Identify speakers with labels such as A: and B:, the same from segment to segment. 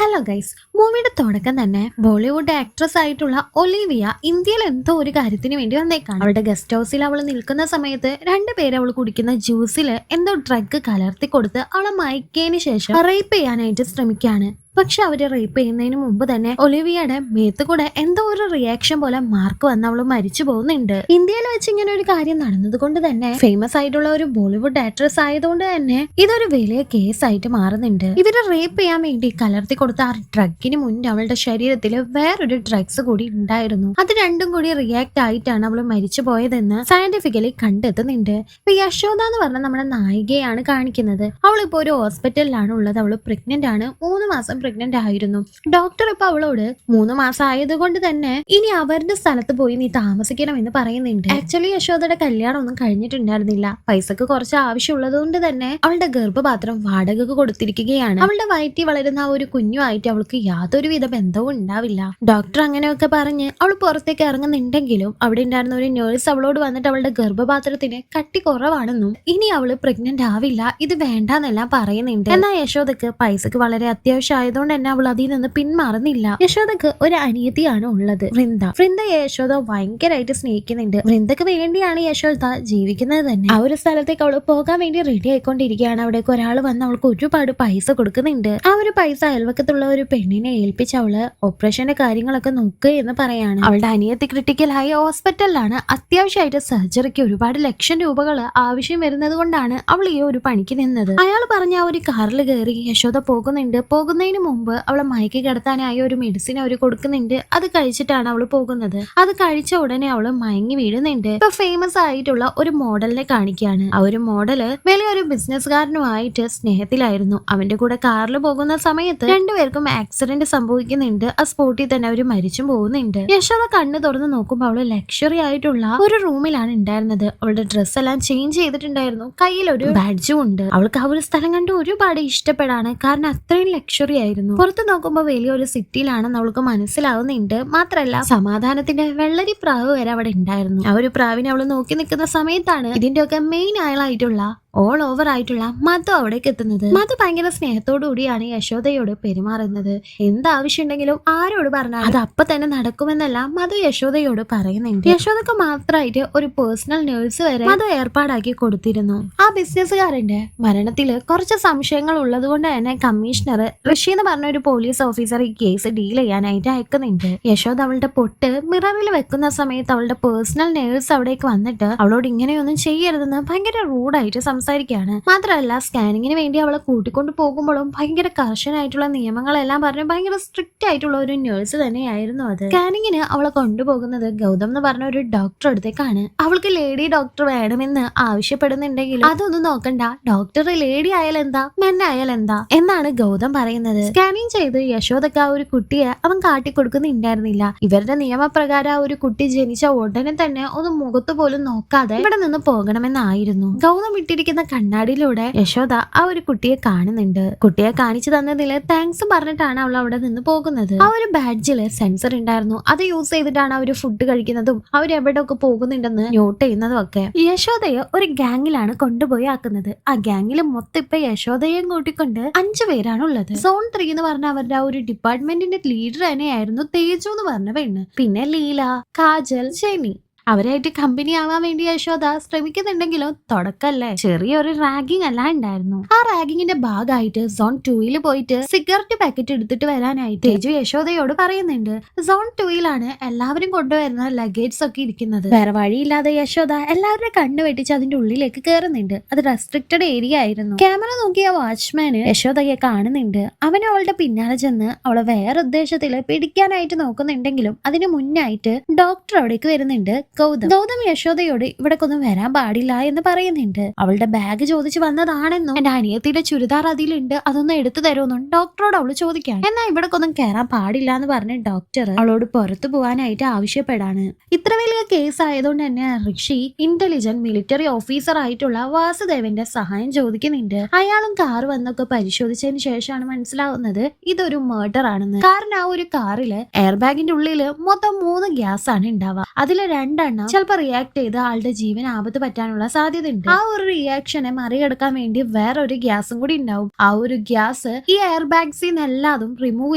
A: Hello guys, മൂവിയുടെ തുടക്കം തന്നെ ബോളിവുഡ് ആക്ട്രസ് ആയിട്ടുള്ള ഒലിവിയ ഇന്ത്യയിൽ എന്തോ ഒരു കാര്യത്തിന് വേണ്ടി വന്നേക്കാണ്. അവളുടെ ഗസ്റ്റ് ഹൗസിൽ അവൾ നിൽക്കുന്ന സമയത്ത് രണ്ടുപേര് അവൾ കുടിക്കുന്ന ജ്യൂസിൽ എന്തോ ഡ്രഗ് കലർത്തി കൊടുത്ത് അവളെ മയക്കിയതിന് ശേഷം റേപ്പ് ചെയ്യാനായിട്ട് ശ്രമിക്കുകയാണ്. പക്ഷെ അവര് റേപ്പ് ചെയ്യുന്നതിന് മുമ്പ് തന്നെ ഒലിവിയയുടെ മേത്ത് കൂടെ എന്തോ ഒരു റിയാക്ഷൻ പോലെ മാർക്ക് വന്ന് അവള് മരിച്ചു പോകുന്നുണ്ട്. ഇന്ത്യയിൽ വെച്ച് ഇങ്ങനെ ഒരു കാര്യം നടന്നത് കൊണ്ട് തന്നെ ഫേമസ് ആയിട്ടുള്ള ഒരു ബോളിവുഡ് ആക്ട്രസ് ആയതുകൊണ്ട് തന്നെ ഇതൊരു വലിയ കേസായിട്ട് മാറുന്നുണ്ട്. ഇവര് റേപ്പ് ചെയ്യാൻ വേണ്ടി കലർത്തി കൊടുത്ത ആ ഡ്രഗിന് മുന്നേ അവളുടെ ശരീരത്തിൽ വേറൊരു ഡ്രഗ്സ് കൂടി ഉണ്ടായിരുന്നു. അത് രണ്ടും കൂടി റിയാക്ട് ആയിട്ടാണ് അവള് മരിച്ചു പോയതെന്ന് സയന്റിഫിക്കലി കണ്ടെത്തുന്നുണ്ട്. ഇപ്പൊ യശോദ എന്ന് പറഞ്ഞ നമ്മുടെ നായികയാണ് കാണിക്കുന്നത്. അവളിപ്പോ ഒരു ഹോസ്പിറ്റലിലാണ് ഉള്ളത്. അവള് പ്രഗ്നന്റ് ആണ്. 3 മാസം പ്രഗ്നന്റ് ആയിരുന്നു. ഡോക്ടർ ഇപ്പൊ അവളോട് 3 മാസം ആയതുകൊണ്ട് തന്നെ ഇനി അവരുടെ സ്ഥലത്ത് പോയി നീ താമസിക്കണം എന്ന് പറയുന്നുണ്ട്. ആക്ച്വലി യശോദയുടെ കല്യാണം ഒന്നും കഴിഞ്ഞിട്ടുണ്ടായിരുന്നില്ല. പൈസക്ക് കുറച്ച് ആവശ്യമുള്ളത് കൊണ്ട് തന്നെ അവളുടെ ഗർഭപാത്രം വാടകക്ക് കൊടുത്തിരിക്കുകയാണ്. അവളുടെ വയറ്റിൽ വളരുന്ന ആ ഒരു കുഞ്ഞുമായിട്ട് അവൾക്ക് യാതൊരു വിധ ബന്ധവും ഉണ്ടാവില്ല. ഡോക്ടർ അങ്ങനെയൊക്കെ പറഞ്ഞ് അവൾ പുറത്തേക്ക് ഇറങ്ങുന്നുണ്ടെങ്കിലും അവിടെ ഉണ്ടായിരുന്ന ഒരു നേഴ്സ് അവളോട് വന്നിട്ട് അവളുടെ ഗർഭപാത്രത്തിന് കട്ടി കുറവാണെന്നും ഇനി അവള് പ്രഗ്നന്റ് ആവില്ല, ഇത് വേണ്ടെന്നെല്ലാം പറയുന്നുണ്ട്. എന്നാൽ യശോദക്ക് പൈസക്ക് വളരെ അത്യാവശ്യമായതുകൊണ്ട് തന്നെ അവൾ അതിൽ നിന്ന് പിന്മാറുന്നില്ല. യശോദക്ക് ഒരു അനിയത്തിയാണ് ഉള്ളത്, വൃന്ദ യശോദ ഭയങ്കരമായിട്ട് സ്നേഹിക്കുന്നുണ്ട്. വൃന്ദക്ക് വേണ്ടിയാണ് യശോദ ജീവിക്കുന്നത് തന്നെ. ആ ഒരു സ്ഥലത്തേക്ക് അവള് പോകാൻ വേണ്ടി റെഡി ആയിക്കൊണ്ടിരിക്കുകയാണ്. അവിടേക്ക് ഒരാൾ വന്ന് അവൾക്ക് ഒരുപാട് പൈസ കൊടുക്കുന്നുണ്ട്. ആ ഒരു പൈസ അയൽവക്കത്തുള്ള ഒരു പെണ്ണിനെ ഏൽപ്പിച്ച് അവള് ഓപ്പറേഷന്റെ കാര്യങ്ങളൊക്കെ നോക്കുക എന്ന് പറയാണ്. അവളുടെ അനിയത്തി ക്രിട്ടിക്കലായ ഹോസ്പിറ്റലിലാണ്. അത്യാവശ്യമായിട്ട് സർജറിക്ക് ഒരുപാട് ലക്ഷം രൂപകൾ ആവശ്യം വരുന്നത് കൊണ്ടാണ് അവൾ ഈ ഒരു പണിക്ക് നിന്നത്. അയാൾ പറഞ്ഞ ആ ഒരു കാറിൽ കയറി യശോദ പോകുന്നുണ്ട്. പോകുന്നതിന് മുമ്പ് അവളെ മയക്കി കിടത്താനായി ഒരു മെഡിസിൻ അവർ കൊടുക്കുന്നുണ്ട്. അത് കഴിച്ചിട്ടാണ് അവള് പോകുന്നത്. അത് കഴിച്ച ഉടനെ അവള് മയങ്ങി വീഴുന്നുണ്ട്. ഇപ്പൊ ഫേമസ് ആയിട്ടുള്ള ഒരു മോഡലിനെ കാണിക്കുകയാണ്. ആ ഒരു മോഡല് വലിയൊരു ബിസിനസ്സുകാരനുമായിട്ട് സ്നേഹത്തിലായിരുന്നു. അവന്റെ കൂടെ കാറിൽ പോകുന്ന സമയത്ത് രണ്ടുപേർക്കും ആക്സിഡന്റ് സംഭവിക്കുന്നുണ്ട്. ആ സ്പോട്ടിൽ തന്നെ അവര് മരിച്ചും പോകുന്നുണ്ട്. യശോദ കണ്ണ് തുറന്ന് നോക്കുമ്പോൾ അവള് ലക്ഷറി ആയിട്ടുള്ള ഒരു റൂമിലാണ് ഉണ്ടായിരുന്നത്. അവളുടെ ഡ്രസ്സ് എല്ലാം ചേഞ്ച് ചെയ്തിട്ടുണ്ടായിരുന്നു. കയ്യിൽ ഒരു ബാഡ്ജും ഉണ്ട്. അവൾക്ക് ആ ഒരു സ്ഥലം കണ്ട് ഒരുപാട് ഇഷ്ടപ്പെടാണ്. കാരണം അത്രയും ലക്ഷറി ആയിരുന്നു. പുറത്ത് നോക്കുമ്പോൾ വലിയൊരു സിറ്റിയിലാണെന്ന് അവൾക്ക് മനസ്സിലാവുന്നുണ്ട്. മാത്രല്ല സമാധാനത്തിന്റെ വെള്ളരി പ്രാവ് വരെ അവിടെ ഉണ്ടായിരുന്നു. ആ ഒരു പ്രാവിനെ അവള് നോക്കി നിൽക്കുന്ന സമയത്താണ് ഇതിന്റെയൊക്കെ മെയിൻ ആളായിട്ടുള്ള ഓൾ ഓവർ ആയിട്ടുള്ള മധു അവിടേക്ക് എത്തുന്നത്. മധു ഭയങ്കര സ്നേഹത്തോടു കൂടിയാണ് യശോദയോട് പെരുമാറുന്നത്. എന്താവശ്യം ഉണ്ടെങ്കിലും ആരോട് പറഞ്ഞാൽ അത് അപ്പൊ തന്നെ നടക്കുമെന്നല്ല മധു യശോദയോട് പറയുന്നുണ്ട്. യശോദക്ക് മാത്രമായിട്ട് ഒരു പേഴ്സണൽ നേഴ്സ് വരെ മധു ഏർപ്പാടാക്കി കൊടുത്തിരുന്നു. ആ ബിസിനസ്സുകാരന്റെ മരണത്തിൽ കുറച്ച് സംശയങ്ങൾ ഉള്ളത് കൊണ്ട് തന്നെ കമ്മീഷണർ ഋഷി എന്ന് പറഞ്ഞ ഒരു പോലീസ് ഓഫീസർ ഈ കേസ് ഡീൽ ചെയ്യാനായിട്ട് അയക്കുന്നുണ്ട്. യശോദ അവളുടെ പൊട്ട് മിററിൽ വെക്കുന്ന സമയത്ത് അവളുടെ പേഴ്സണൽ നേഴ്സ് അവിടേക്ക് വന്നിട്ട് അവളോട് ഇങ്ങനെയൊന്നും ചെയ്യരുതെന്ന് ഭയങ്കര റൂഡായിട്ട് സംസാരിക്കുകയാണ്. മാത്രമല്ല സ്കാനിങ്ങിന് വേണ്ടി അവളെ കൂട്ടിക്കൊണ്ട് പോകുമ്പോഴും ഭയങ്കര കർശനായിട്ടുള്ള നിയമങ്ങളെല്ലാം പറഞ്ഞ് ഭയങ്കര സ്ട്രിക്റ്റ് ആയിട്ടുള്ള ഒരു നേഴ്സ് തന്നെയായിരുന്നു അത്. സ്കാനിങ്ങിന് അവളെ കൊണ്ടുപോകുന്നത് ഗൗതം എന്ന് പറഞ്ഞ ഒരു ഡോക്ടർ അടുത്തേക്കാണ്. അവൾക്ക് ലേഡി ഡോക്ടർ വേണമെന്ന് ആവശ്യപ്പെടുന്നുണ്ടെങ്കിലും അതൊന്നും നോക്കണ്ട, ഡോക്ടർ ലേഡി ആയാൽ എന്താ മെൻ ആയാൽ എന്താ എന്നാണ് ഗൗതം പറയുന്നത്. സ്കാനിങ് ചെയ്ത് യശോദക്ക് ആ ഒരു കുട്ടിയെ അവൻ കാട്ടിക്കൊടുക്കുന്നുണ്ടായിരുന്നില്ല. ഇവരുടെ നിയമപ്രകാരം ആ ഒരു കുട്ടി ജനിച്ച ഉടനെ തന്നെ ഒന്ന് മുഖത്ത് പോലും നോക്കാതെ ഇവിടെ നിന്ന് പോകണമെന്നായിരുന്നു. ഗൗതം ഇട്ടിരിക്കുന്ന കണ്ണാടിയിലൂടെ യശോദ ആ ഒരു കുട്ടിയെ കാണുന്നുണ്ട്. കുട്ടിയെ കാണിച്ചു തന്നതിൽ താങ്ക്സ് പറഞ്ഞിട്ടാണ് അവൾ അവിടെ നിന്ന് പോകുന്നത്. ആ ഒരു ബാഡ്ജില് സെൻസർ ഉണ്ടായിരുന്നു. അത് യൂസ് ചെയ്തിട്ടാണ് അവര് ഫുഡ് കഴിക്കുന്നതും അവരെവിടെയൊക്കെ പോകുന്നുണ്ടെന്ന് നോട്ട് ചെയ്യുന്നതും ഒക്കെ. യശോദയെ ഒരു ഗാങ്ങിലാണ് കൊണ്ടുപോയി ആക്കുന്നത്. ആ ഗാങ്ങിൽ മൊത്തം ഇപ്പൊ യശോദയെ കൂട്ടിക്കൊണ്ട് 5 പേരാണ് ഉള്ളത്. സോൺ 3 എന്ന് പറഞ്ഞ അവരുടെ ആ ഒരു ഡിപ്പാർട്ട്മെന്റിന്റെ ലീഡർ തന്നെയായിരുന്നു തേജു എന്ന് പറഞ്ഞ പെണ്ണ്. പിന്നെ ലീല, കാജൽ, ജെനി അവരായിട്ട് കമ്പനി ആവാൻ വേണ്ടി യശോദ ശ്രമിക്കുന്നുണ്ടെങ്കിലും തുടക്കല്ലേ ചെറിയൊരു റാഗിങ് എല്ലാം ഉണ്ടായിരുന്നു. ആ റാഗിങ്ങിന്റെ ഭാഗമായിട്ട് സോൺ 2 പോയിട്ട് സിഗരറ്റ് പാക്കറ്റ് എടുത്തിട്ട് വരാനായിട്ട് തേജു യശോദയോട് പറയുന്നുണ്ട്. സോൺ 2 എല്ലാവരും കൊണ്ടുവരുന്ന ലഗേജ് ഒക്കെ ഇരിക്കുന്നത്. വേറെ വഴിയില്ലാതെ യശോദ എല്ലാവരുടെ കണ്ണ് വെട്ടിച്ച് അതിന്റെ ഉള്ളിലേക്ക് കയറുന്നുണ്ട്. അത് റെസ്ട്രിക്റ്റഡ് ഏരിയ ആയിരുന്നു. ക്യാമറ നോക്കിയ വാച്ച്മാന് യശോദയെ കാണുന്നുണ്ട്. അവൻ അവളുടെ പിന്നാലെ ചെന്ന് അവളെ വേറെ ഉദ്ദേശത്തില് പിടിക്കാനായിട്ട് നോക്കുന്നുണ്ടെങ്കിലും അതിന് മുന്നായിട്ട് ഡോക്ടർ അവിടേക്ക് വരുന്നുണ്ട്. ഗൗതം യശോദയോട് ഇവിടേക്കൊന്നും വരാൻ പാടില്ല എന്ന് പറയുന്നുണ്ട്. അവളുടെ ബാഗ് ചോദിച്ചു വന്നതാണെന്നും എന്റെ അനിയത്തിയുടെ ചുരിദാർ അതിലുണ്ട്, അതൊന്നും എടുത്തു തരുമെന്നും ഡോക്ടറോട് അവള് ചോദിക്കാൻ. എന്നാൽ ഇവിടേക്കൊന്നും കയറാൻ പാടില്ല എന്ന് പറഞ്ഞ് ഡോക്ടർ അവളോട് പുറത്തു പോകാനായിട്ട് ആവശ്യപ്പെടാണ്. ഇത്ര വലിയ കേസ് ആയതുകൊണ്ട് തന്നെ ഋഷി ഇന്റലിജന്റ് മിലിറ്ററി ഓഫീസർ ആയിട്ടുള്ള വാസുദേവന്റെ സഹായം ചോദിക്കുന്നുണ്ട്. അയാളും കാർ വന്നൊക്കെ പരിശോധിച്ചതിന് ശേഷമാണ് മനസ്സിലാവുന്നത് ഇതൊരു മർഡർ ആണെന്ന്. കാരണം ആ ഒരു കാറില് എയർ ബാഗിന്റെ ഉള്ളില് മൊത്തം 3 ഗ്യാസ് ആണ് ഉണ്ടാവുക. അതില് 2 രണ്ടെണ്ണം ചിലപ്പോൾ റിയാക്ട് ചെയ്ത് ആളുടെ ജീവൻ ആപത്ത് പറ്റാനുള്ള സാധ്യത ഉണ്ട്. ആ ഒരു റിയാക്ഷനെ മറികടക്കാൻ വേണ്ടി വേറെ ഒരു ഗ്യാസും കൂടി ഉണ്ടാവും. ആ ഒരു ഗ്യാസ് ഈ എയർ ബാഗ്സിൽ നിന്ന് എല്ലാതും റിമൂവ്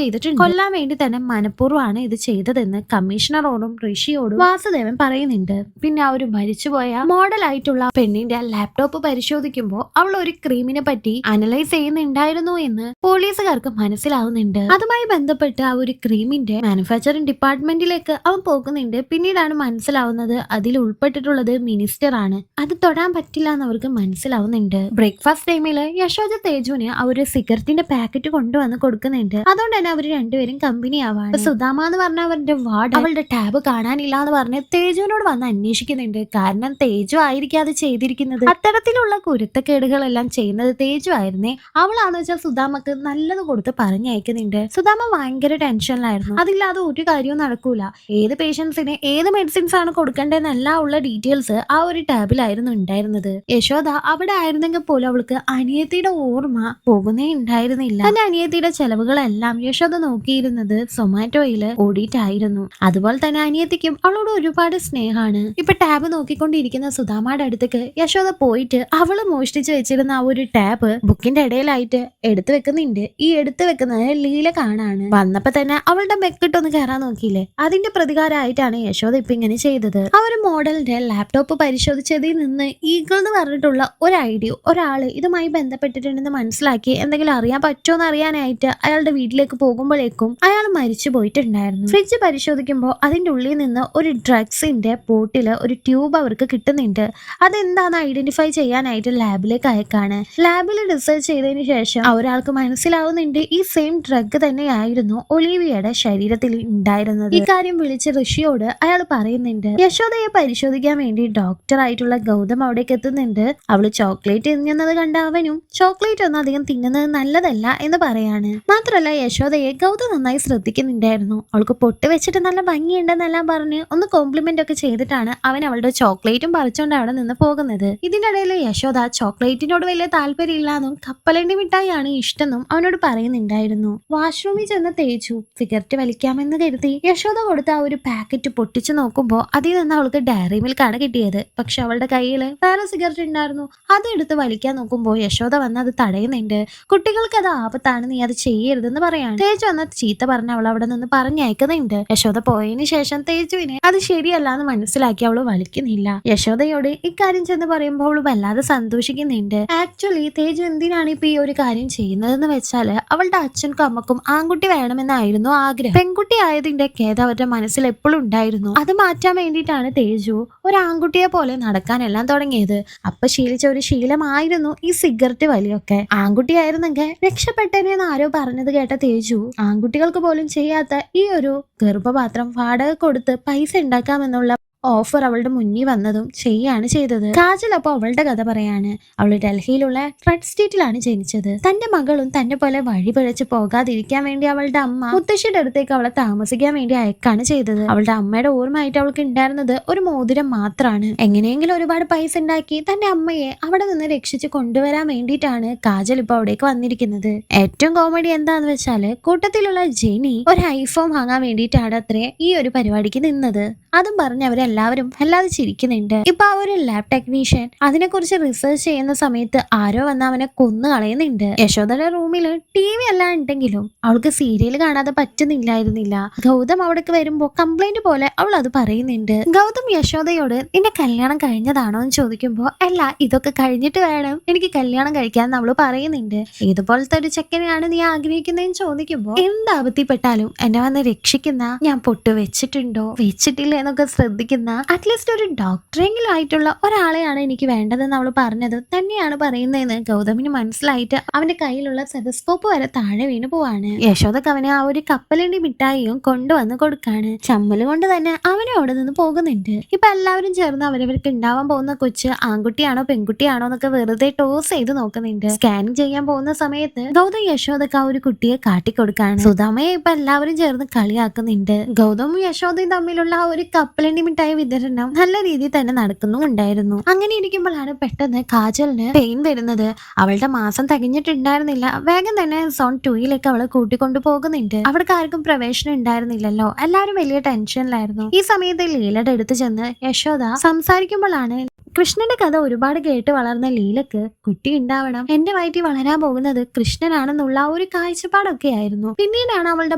A: ചെയ്തിട്ടുണ്ട്. കൊല്ലാൻ വേണ്ടി തന്നെ മനഃപൂർവ്വമാണ് ഇത് ചെയ്തതെന്ന് കമ്മീഷണറോടും ഋഷിയോടും വാസുദേവൻ പറയുന്നുണ്ട്. പിന്നെ ആ ഒരു മരിച്ചുപോയ മോഡൽ ആയിട്ടുള്ള പെണ്ണിന്റെ ലാപ്ടോപ്പ് പരിശോധിക്കുമ്പോൾ അവൾ ഒരു ക്രീമിനെ പറ്റി അനലൈസ് ചെയ്യുന്നുണ്ടായിരുന്നു എന്ന് പോലീസുകാർക്ക് മനസ്സിലാവുന്നുണ്ട്. അതുമായി ബന്ധപ്പെട്ട് ആ ഒരു ക്രീമിന്റെ മാനുഫാക്ചറിംഗ് ഡിപ്പാർട്ട്മെന്റിലേക്ക് അവൻ പോകുന്നുണ്ട്. പിന്നീടാണ് മനസ്സിലാവുന്നത് അതിൽ ഉൾപ്പെട്ടിട്ടുള്ളത് മിനിസ്റ്റർ ആണ്. അത് തൊടാൻ പറ്റില്ല എന്ന് അവർക്ക് മനസ്സിലാവുന്നുണ്ട്. ബ്രേക്ക്ഫാസ്റ്റ് ടൈമില് യശോദ തേജുവിന് ആ ഒരു സിഗരറ്റിന്റെ പാക്കറ്റ് കൊണ്ടുവന്ന് കൊടുക്കുന്നുണ്ട്. അതുകൊണ്ട് തന്നെ അവർ രണ്ടുപേരും കമ്പനി ആവാണ്. സുധാമ എന്ന് പറഞ്ഞ അവരുടെ വാർഡ് അവളുടെ ടാബ് കാണാനില്ല എന്ന് പറഞ്ഞ് തേജുവിനോട് വന്ന് അന്വേഷിക്കുന്നുണ്ട്. കാരണം തേജു ആയിരിക്കും അത് ചെയ്തിരിക്കുന്നത്. അത്തരത്തിലുള്ള കുരുത്തക്കേടുകളെല്ലാം ചെയ്യുന്നത് തേജു ആയിരുന്നേ. അവളാന്ന് വെച്ചാൽ സുധാമക്ക് നല്ലത് കൊടുത്ത് പറഞ്ഞയക്കുന്നുണ്ട്. സുധാമ ഭയങ്കര ടെൻഷനിലായിരുന്നു. അതില്ലാതെ ഒരു കാര്യവും നടക്കൂല. ഏത് പേഷ്യൻസിന് ഏത് മെഡിസിൻസ് ആണ് കൊടുക്കേണ്ടതെന്നെല്ലാം ഉള്ള ഡീറ്റെയിൽസ് ആ ഒരു ടാബിലായിരുന്നു ഉണ്ടായിരുന്നത്. യശോദ അവിടെ ആയിരുന്നെങ്കിൽ പോലും അവൾക്ക് അനിയത്തിയുടെ ഓർമ്മ പോകുന്നേ ഉണ്ടായിരുന്നില്ല. തന്റെ അനിയത്തിയുടെ ചെലവുകളെല്ലാം യശോദ നോക്കിയിരുന്നത് സൊമാറ്റോയില് ഓടിയിട്ടായിരുന്നു. അതുപോലെ തന്നെ അനിയത്തിക്കും അവളോട് ഒരുപാട് സ്നേഹമാണ്. ഇപ്പൊ ടാബ് നോക്കിക്കൊണ്ടിരിക്കുന്ന സുധാമയുടെ അടുത്തേക്ക് യശോദ പോയിട്ട് അവള് മോഷ്ടിച്ചു വെച്ചിരുന്ന ആ ഒരു ടാബ് ബുക്കിന്റെ ഇടയിലായിട്ട് എടുത്തു വെക്കുന്നുണ്ട്. ഈ എടുത്തു വെക്കുന്നത് ലീല കാണാണ്. വന്നപ്പോ തന്നെ അവളുടെ മെക്കിട്ടൊന്ന് കയറാൻ നോക്കിയില്ലേ, അതിന്റെ പ്രതികാരമായിട്ടാണ് യശോദ ഇപ്പൊ ഇങ്ങനെ ചെയ്തത്. ആ ഒരു മോഡലിന്റെ ലാപ്ടോപ്പ് പരിശോധിച്ചതിൽ നിന്ന് ഈഗിൾ എന്ന് പറഞ്ഞിട്ടുള്ള ഒരു ഐഡിയ ഒരാള് ഇതുമായി ബന്ധപ്പെട്ടിട്ടുണ്ടെന്ന് മനസ്സിലാക്കി എന്തെങ്കിലും അറിയാൻ പറ്റുമോ എന്ന് അറിയാനായിട്ട് അയാളുടെ വീട്ടിലേക്ക് പോകുമ്പോഴേക്കും അയാൾ മരിച്ചു പോയിട്ടുണ്ടായിരുന്നു. ഫ്രിഡ്ജ് പരിശോധിക്കുമ്പോൾ അതിന്റെ ഉള്ളിൽ നിന്ന് ഒരു ഡ്രഗ്സിന്റെ ബോട്ടില് ഒരു ട്യൂബ് അവർക്ക് കിട്ടുന്നുണ്ട്. അതെന്താന്ന് ഐഡന്റിഫൈ ചെയ്യാനായിട്ട് ലാബിലേക്ക് അയക്കാണ്. ലാബിൽ റിസർച്ച് ചെയ്തതിന് ശേഷം ഒരാൾക്ക് മനസ്സിലാവുന്നുണ്ട് ഈ സെയിം ഡ്രഗ് തന്നെയായിരുന്നു ഒലീവിയയുടെ ശരീരത്തിൽ ഉണ്ടായിരുന്നത്. ഈ കാര്യം വിളിച്ച് ഋഷിയോട് അയാൾ പറയുന്നുണ്ട്. യശോദയെ പരിശോധിക്കാൻ വേണ്ടി ഡോക്ടർ ആയിട്ടുള്ള ഗൗതം അവിടേക്ക് എത്തുന്നുണ്ട്. അവള് ചോക്ലേറ്റ് തിന്നുന്നത് കണ്ട അവനും ചോക്ലേറ്റ് ഒന്നും അധികം തിന്നുന്നത് നല്ലതല്ല എന്ന് പറയാണ്. മാത്രല്ല യശോദയെ ഗൗതം നന്നായി ശ്രദ്ധിക്കുന്നുണ്ടായിരുന്നു. അവൾക്ക് പൊട്ട് വെച്ചിട്ട് നല്ല ഭംഗിയുണ്ടെന്നെല്ലാം പറഞ്ഞ് ഒന്ന് കോംപ്ലിമെന്റ് ഒക്കെ ചെയ്തിട്ടാണ് അവൻ അവളുടെ ചോക്ലേറ്റും പറിച്ചുകൊണ്ട് അവിടെ നിന്ന് പോകുന്നത്. ഇതിനിടയിൽ യശോദ ചോക്ലേറ്റിനോട് വലിയ താല്പര്യമില്ലാന്നും കപ്പലണ്ടി മിഠായിയാണ് ഇഷ്ടമെന്നും അവനോട് പറയുന്നുണ്ടായിരുന്നു. വാഷ്റൂമിൽ ചെന്ന് തേച്ചു സിഗരറ്റ് വലിക്കാമെന്ന് കരുതി യശോദ കൊടുത്ത ആ ഒരു പാക്കറ്റ് പൊട്ടിച്ചു നോക്കുമ്പോൾ അതിൽ നിന്ന് അവൾക്ക് ഡയറി മിൽക്കാണ് കിട്ടിയത്. പക്ഷെ അവളുടെ കയ്യിൽ വേറെ സിഗരറ്റ് ഉണ്ടായിരുന്നു. അത് എടുത്ത് വലിക്കാൻ നോക്കുമ്പോൾ യശോദ വന്ന് അത് തടയുന്നുണ്ട്. കുട്ടികൾക്ക് അത് ആപത്താണ്, നീ അത് ചെയ്യരുതെന്ന് പറയാണ്. തേജു എന്ന ചീത്ത പറഞ്ഞ് അവൾ അവിടെ നിന്ന് പറഞ്ഞയക്കുന്നുണ്ട്. യശോദ പോയതിനു ശേഷം തേജുവിനെ അത് ശരിയല്ല എന്ന് മനസ്സിലാക്കി അവള് വലിക്കുന്നില്ല. യശോദയോട് ഇക്കാര്യം ചെന്ന് പറയുമ്പോൾ അവള് വല്ലാതെ സന്തോഷിക്കുന്നുണ്ട്. ആക്ച്വലി തേജു എന്തിനാണ് ഇപ്പൊ ഈ ഒരു കാര്യം ചെയ്യുന്നതെന്ന് വെച്ചാല് അവളുടെ അച്ഛനും അമ്മക്കും ആൺകുട്ടി വേണമെന്നായിരുന്നു ആഗ്രഹം. പെൺകുട്ടി ആയതിന്റെ ഖേദം അവരുടെ മനസ്സിൽ എപ്പോഴും ഉണ്ടായിരുന്നു. അത് മാറ്റാൻ വേണ്ടിയിട്ടാണ് തേജു ഒരു ആൺകുട്ടിയെ പോലെ നടക്കാനെല്ലാം തുടങ്ങിയത്. അപ്പൊ ശീലിച്ച ഒരു ശീലമായിരുന്നു ഈ സിഗരറ്റ് വലിയൊക്കെ. ആൺകുട്ടിയായിരുന്നെങ്കിൽ രക്ഷപ്പെട്ടെന്ന് ആരോ പറഞ്ഞത് കേട്ട തേജു ആൺകുട്ടികൾക്ക് പോലും ചെയ്യാത്ത ഈ ഒരു ഗർഭപാത്രം വാടക കൊടുത്ത് പൈസ ഉണ്ടാക്കാമെന്നുള്ള ഓഫർ അവളുടെ മുന്നിൽ വന്നതും ചെയ്യാണ് ചെയ്തത്. കാജൽ അപ്പൊ അവളുടെ കഥ പറയാണ്. അവള് ഡൽഹിയിലുള്ള റെഡ് സ്ട്രീറ്റിലാണ് ജനിച്ചത്. തന്റെ മകളും തന്നെ പോലെ വഴി പിഴച്ച് പോകാതിരിക്കാൻ വേണ്ടി അവളുടെ അമ്മ മുത്തശ്ശിയുടെ അടുത്തേക്ക് അവളെ താമസിക്കാൻ വേണ്ടി അയക്കാണ് ചെയ്തത്. അവളുടെ അമ്മയുടെ ഓർമ്മയായിട്ട് അവൾക്ക് ഉണ്ടായിരുന്നത് ഒരു മോതിരം മാത്രമാണ്. എങ്ങനെയെങ്കിലും ഒരുപാട് പൈസ ഉണ്ടാക്കി തന്റെ അമ്മയെ അവിടെ നിന്ന് രക്ഷിച്ച് കൊണ്ടുവരാൻ വേണ്ടിയിട്ടാണ് കാജൽ ഇപ്പൊ അവിടേക്ക് വന്നിരിക്കുന്നത്. ഏറ്റവും കോമഡി എന്താന്ന് വെച്ചാല് കൂട്ടത്തിലുള്ള ജെനി ഒരു ഐഫോൺ വാങ്ങാൻ വേണ്ടിയിട്ടാണ് അത്രേ ഈ ഒരു പരിപാടിക്ക് നിന്നത്. അതും പറഞ്ഞ് അവരെല്ലാവരും അല്ലാതെ ചിരിക്കുന്നുണ്ട്. ഇപ്പൊ ആ ഒരു ലാബ് ടെക്നീഷ്യൻ അതിനെ കുറിച്ച് റിസർച്ച് ചെയ്യുന്ന സമയത്ത് ആരോ വന്ന് അവനെ കൊന്നു കളയുന്നുണ്ട്. യശോദയുടെ റൂമിൽ TV എല്ലാം ഉണ്ടെങ്കിലും അവൾക്ക് സീരിയൽ കാണാതെ പറ്റുന്നില്ലായിരുന്നില്ല. ഗൗതം അവിടേക്ക് വരുമ്പോ കംപ്ലൈന്റ് പോലെ അവൾ അത് പറയുന്നുണ്ട്. ഗൗതം യശോദയോട് നിന്റെ കല്യാണം കഴിഞ്ഞതാണോ എന്ന് ചോദിക്കുമ്പോ അല്ല, ഇതൊക്കെ കഴിഞ്ഞിട്ട് വേണം എനിക്ക് കല്യാണം കഴിക്കാൻ അവള് പറയുന്നുണ്ട്. ഇതുപോലത്തെ ഒരു ചെക്കനെയാണ് നീ ആഗ്രഹിക്കുന്നതെന്ന് ചോദിക്കുമ്പോ എന്താപത്തിപ്പെട്ടാലും എന്നെ വന്ന് രക്ഷിക്കുന്ന, ഞാൻ പൊട്ട് വെച്ചിട്ടുണ്ടോ വെച്ചിട്ടില്ല എന്നൊക്കെ ശ്രദ്ധിക്കുന്ന അറ്റ്ലീസ്റ്റ് ഒരു ഡോക്ടറെങ്കിലും ആയിട്ടുള്ള ഒരാളെയാണ് എനിക്ക് വേണ്ടതെന്ന് അവള് പറഞ്ഞത് തന്നെയാണ് പറയുന്നതെന്ന് ഗൗതമിന് മനസ്സിലായിട്ട് അവന്റെ കയ്യിലുള്ള സെതസ്കോപ്പ് വരെ താഴെ വീണ് പോവാണ്. യശോദക്ക് അവന് ആ ഒരു കപ്പലണ്ടി മിഠായിയും കൊണ്ടുവന്ന് കൊടുക്കാണ്. ചമ്മല് കൊണ്ട് തന്നെ അവനും അവിടെ നിന്ന് പോകുന്നുണ്ട്. ഇപ്പൊ എല്ലാവരും ചേർന്ന് അവരവർക്ക് ഉണ്ടാവാൻ പോകുന്ന കൊച്ച് ആൺകുട്ടിയാണോ പെൺകുട്ടിയാണോ എന്നൊക്കെ വെറുതെ ടോസ് ചെയ്ത് നോക്കുന്നുണ്ട്. സ്കാനിങ് ചെയ്യാൻ പോകുന്ന സമയത്ത് ഗൗതം യശോദക്ക് ആ ഒരു കുട്ടിയെ കാട്ടിക്കൊടുക്കാണ്. സുധാമയെ ഇപ്പൊ എല്ലാവരും ചേർന്ന് കളിയാക്കുന്നുണ്ട്. ഗൗതമും യശോദയും തമ്മിലുള്ള ആ ഒരു കപ്പലണ്ടി മിഠായി വിതരണം നല്ല രീതിയിൽ തന്നെ നടക്കുന്നുണ്ടായിരുന്നു. അങ്ങനെ ഇരിക്കുമ്പോഴാണ് പെട്ടെന്ന് കാജലിന് പെയിൻ വരുന്നത്. അവളുടെ മാസം തികഞ്ഞിട്ടുണ്ടായിരുന്നില്ല. വേഗം തന്നെ സോൺ 2യിലേക്ക് അവളെ കൂട്ടിക്കൊണ്ടു പോകുന്നുണ്ട്. അവിടേക്ക് ആർക്കും പ്രവേശനം ഉണ്ടായിരുന്നില്ലല്ലോ. എല്ലാവരും വലിയ ടെൻഷനിലായിരുന്നു. ഈ സമയത്ത് ലീലയുടെ അടുത്ത് ചെന്ന് യശോദ സംസാരിക്കുമ്പോഴാണ് കൃഷ്ണന്റെ കഥ ഒരുപാട് കേട്ട് വളർന്ന ലീലക്ക് കുട്ടി ഉണ്ടാവണം, എന്റെ വയറ്റിൽ വളരാൻ പോകുന്നത് കൃഷ്ണനാണെന്നുള്ള ഒരു കാഴ്ചപ്പാടൊക്കെ ആയിരുന്നു. പിന്നീടാണ് അവളുടെ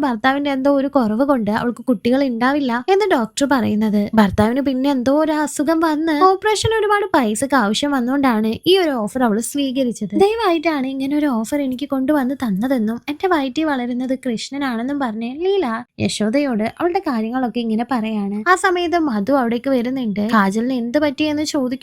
A: ഭർത്താവിന്റെ എന്തോ ഒരു കുറവ് കൊണ്ട് അവൾക്ക് കുട്ടികൾ ഉണ്ടാവില്ല എന്ന് ഡോക്ടർ പറയുന്നത്. ഭർത്താവിന് പിന്നെ എന്തോ ഒരു അസുഖം വന്ന് ഓപ്പറേഷൻ ഒരുപാട് പൈസക്ക് ആവശ്യം വന്നുകൊണ്ടാണ് ഈ ഒരു ഓഫർ അവൾ സ്വീകരിച്ചത്. ദയവായിട്ടാണ് ഇങ്ങനെ ഒരു ഓഫർ എനിക്ക് കൊണ്ടുവന്ന് തന്നതെന്നും എന്റെ വയറ്റിൽ വളരുന്നത് കൃഷ്ണനാണെന്നും പറഞ്ഞ് ലീല യശോദയോട് അവളുടെ കാര്യങ്ങളൊക്കെ ഇങ്ങനെ പറയാണ്. ആ സമയത്ത് മധു അവിടേക്ക് വരുന്നുണ്ട്. കാജലിന് എന്ത് പറ്റിയെന്ന് ചോദിക്കുമ്പോഴാണ്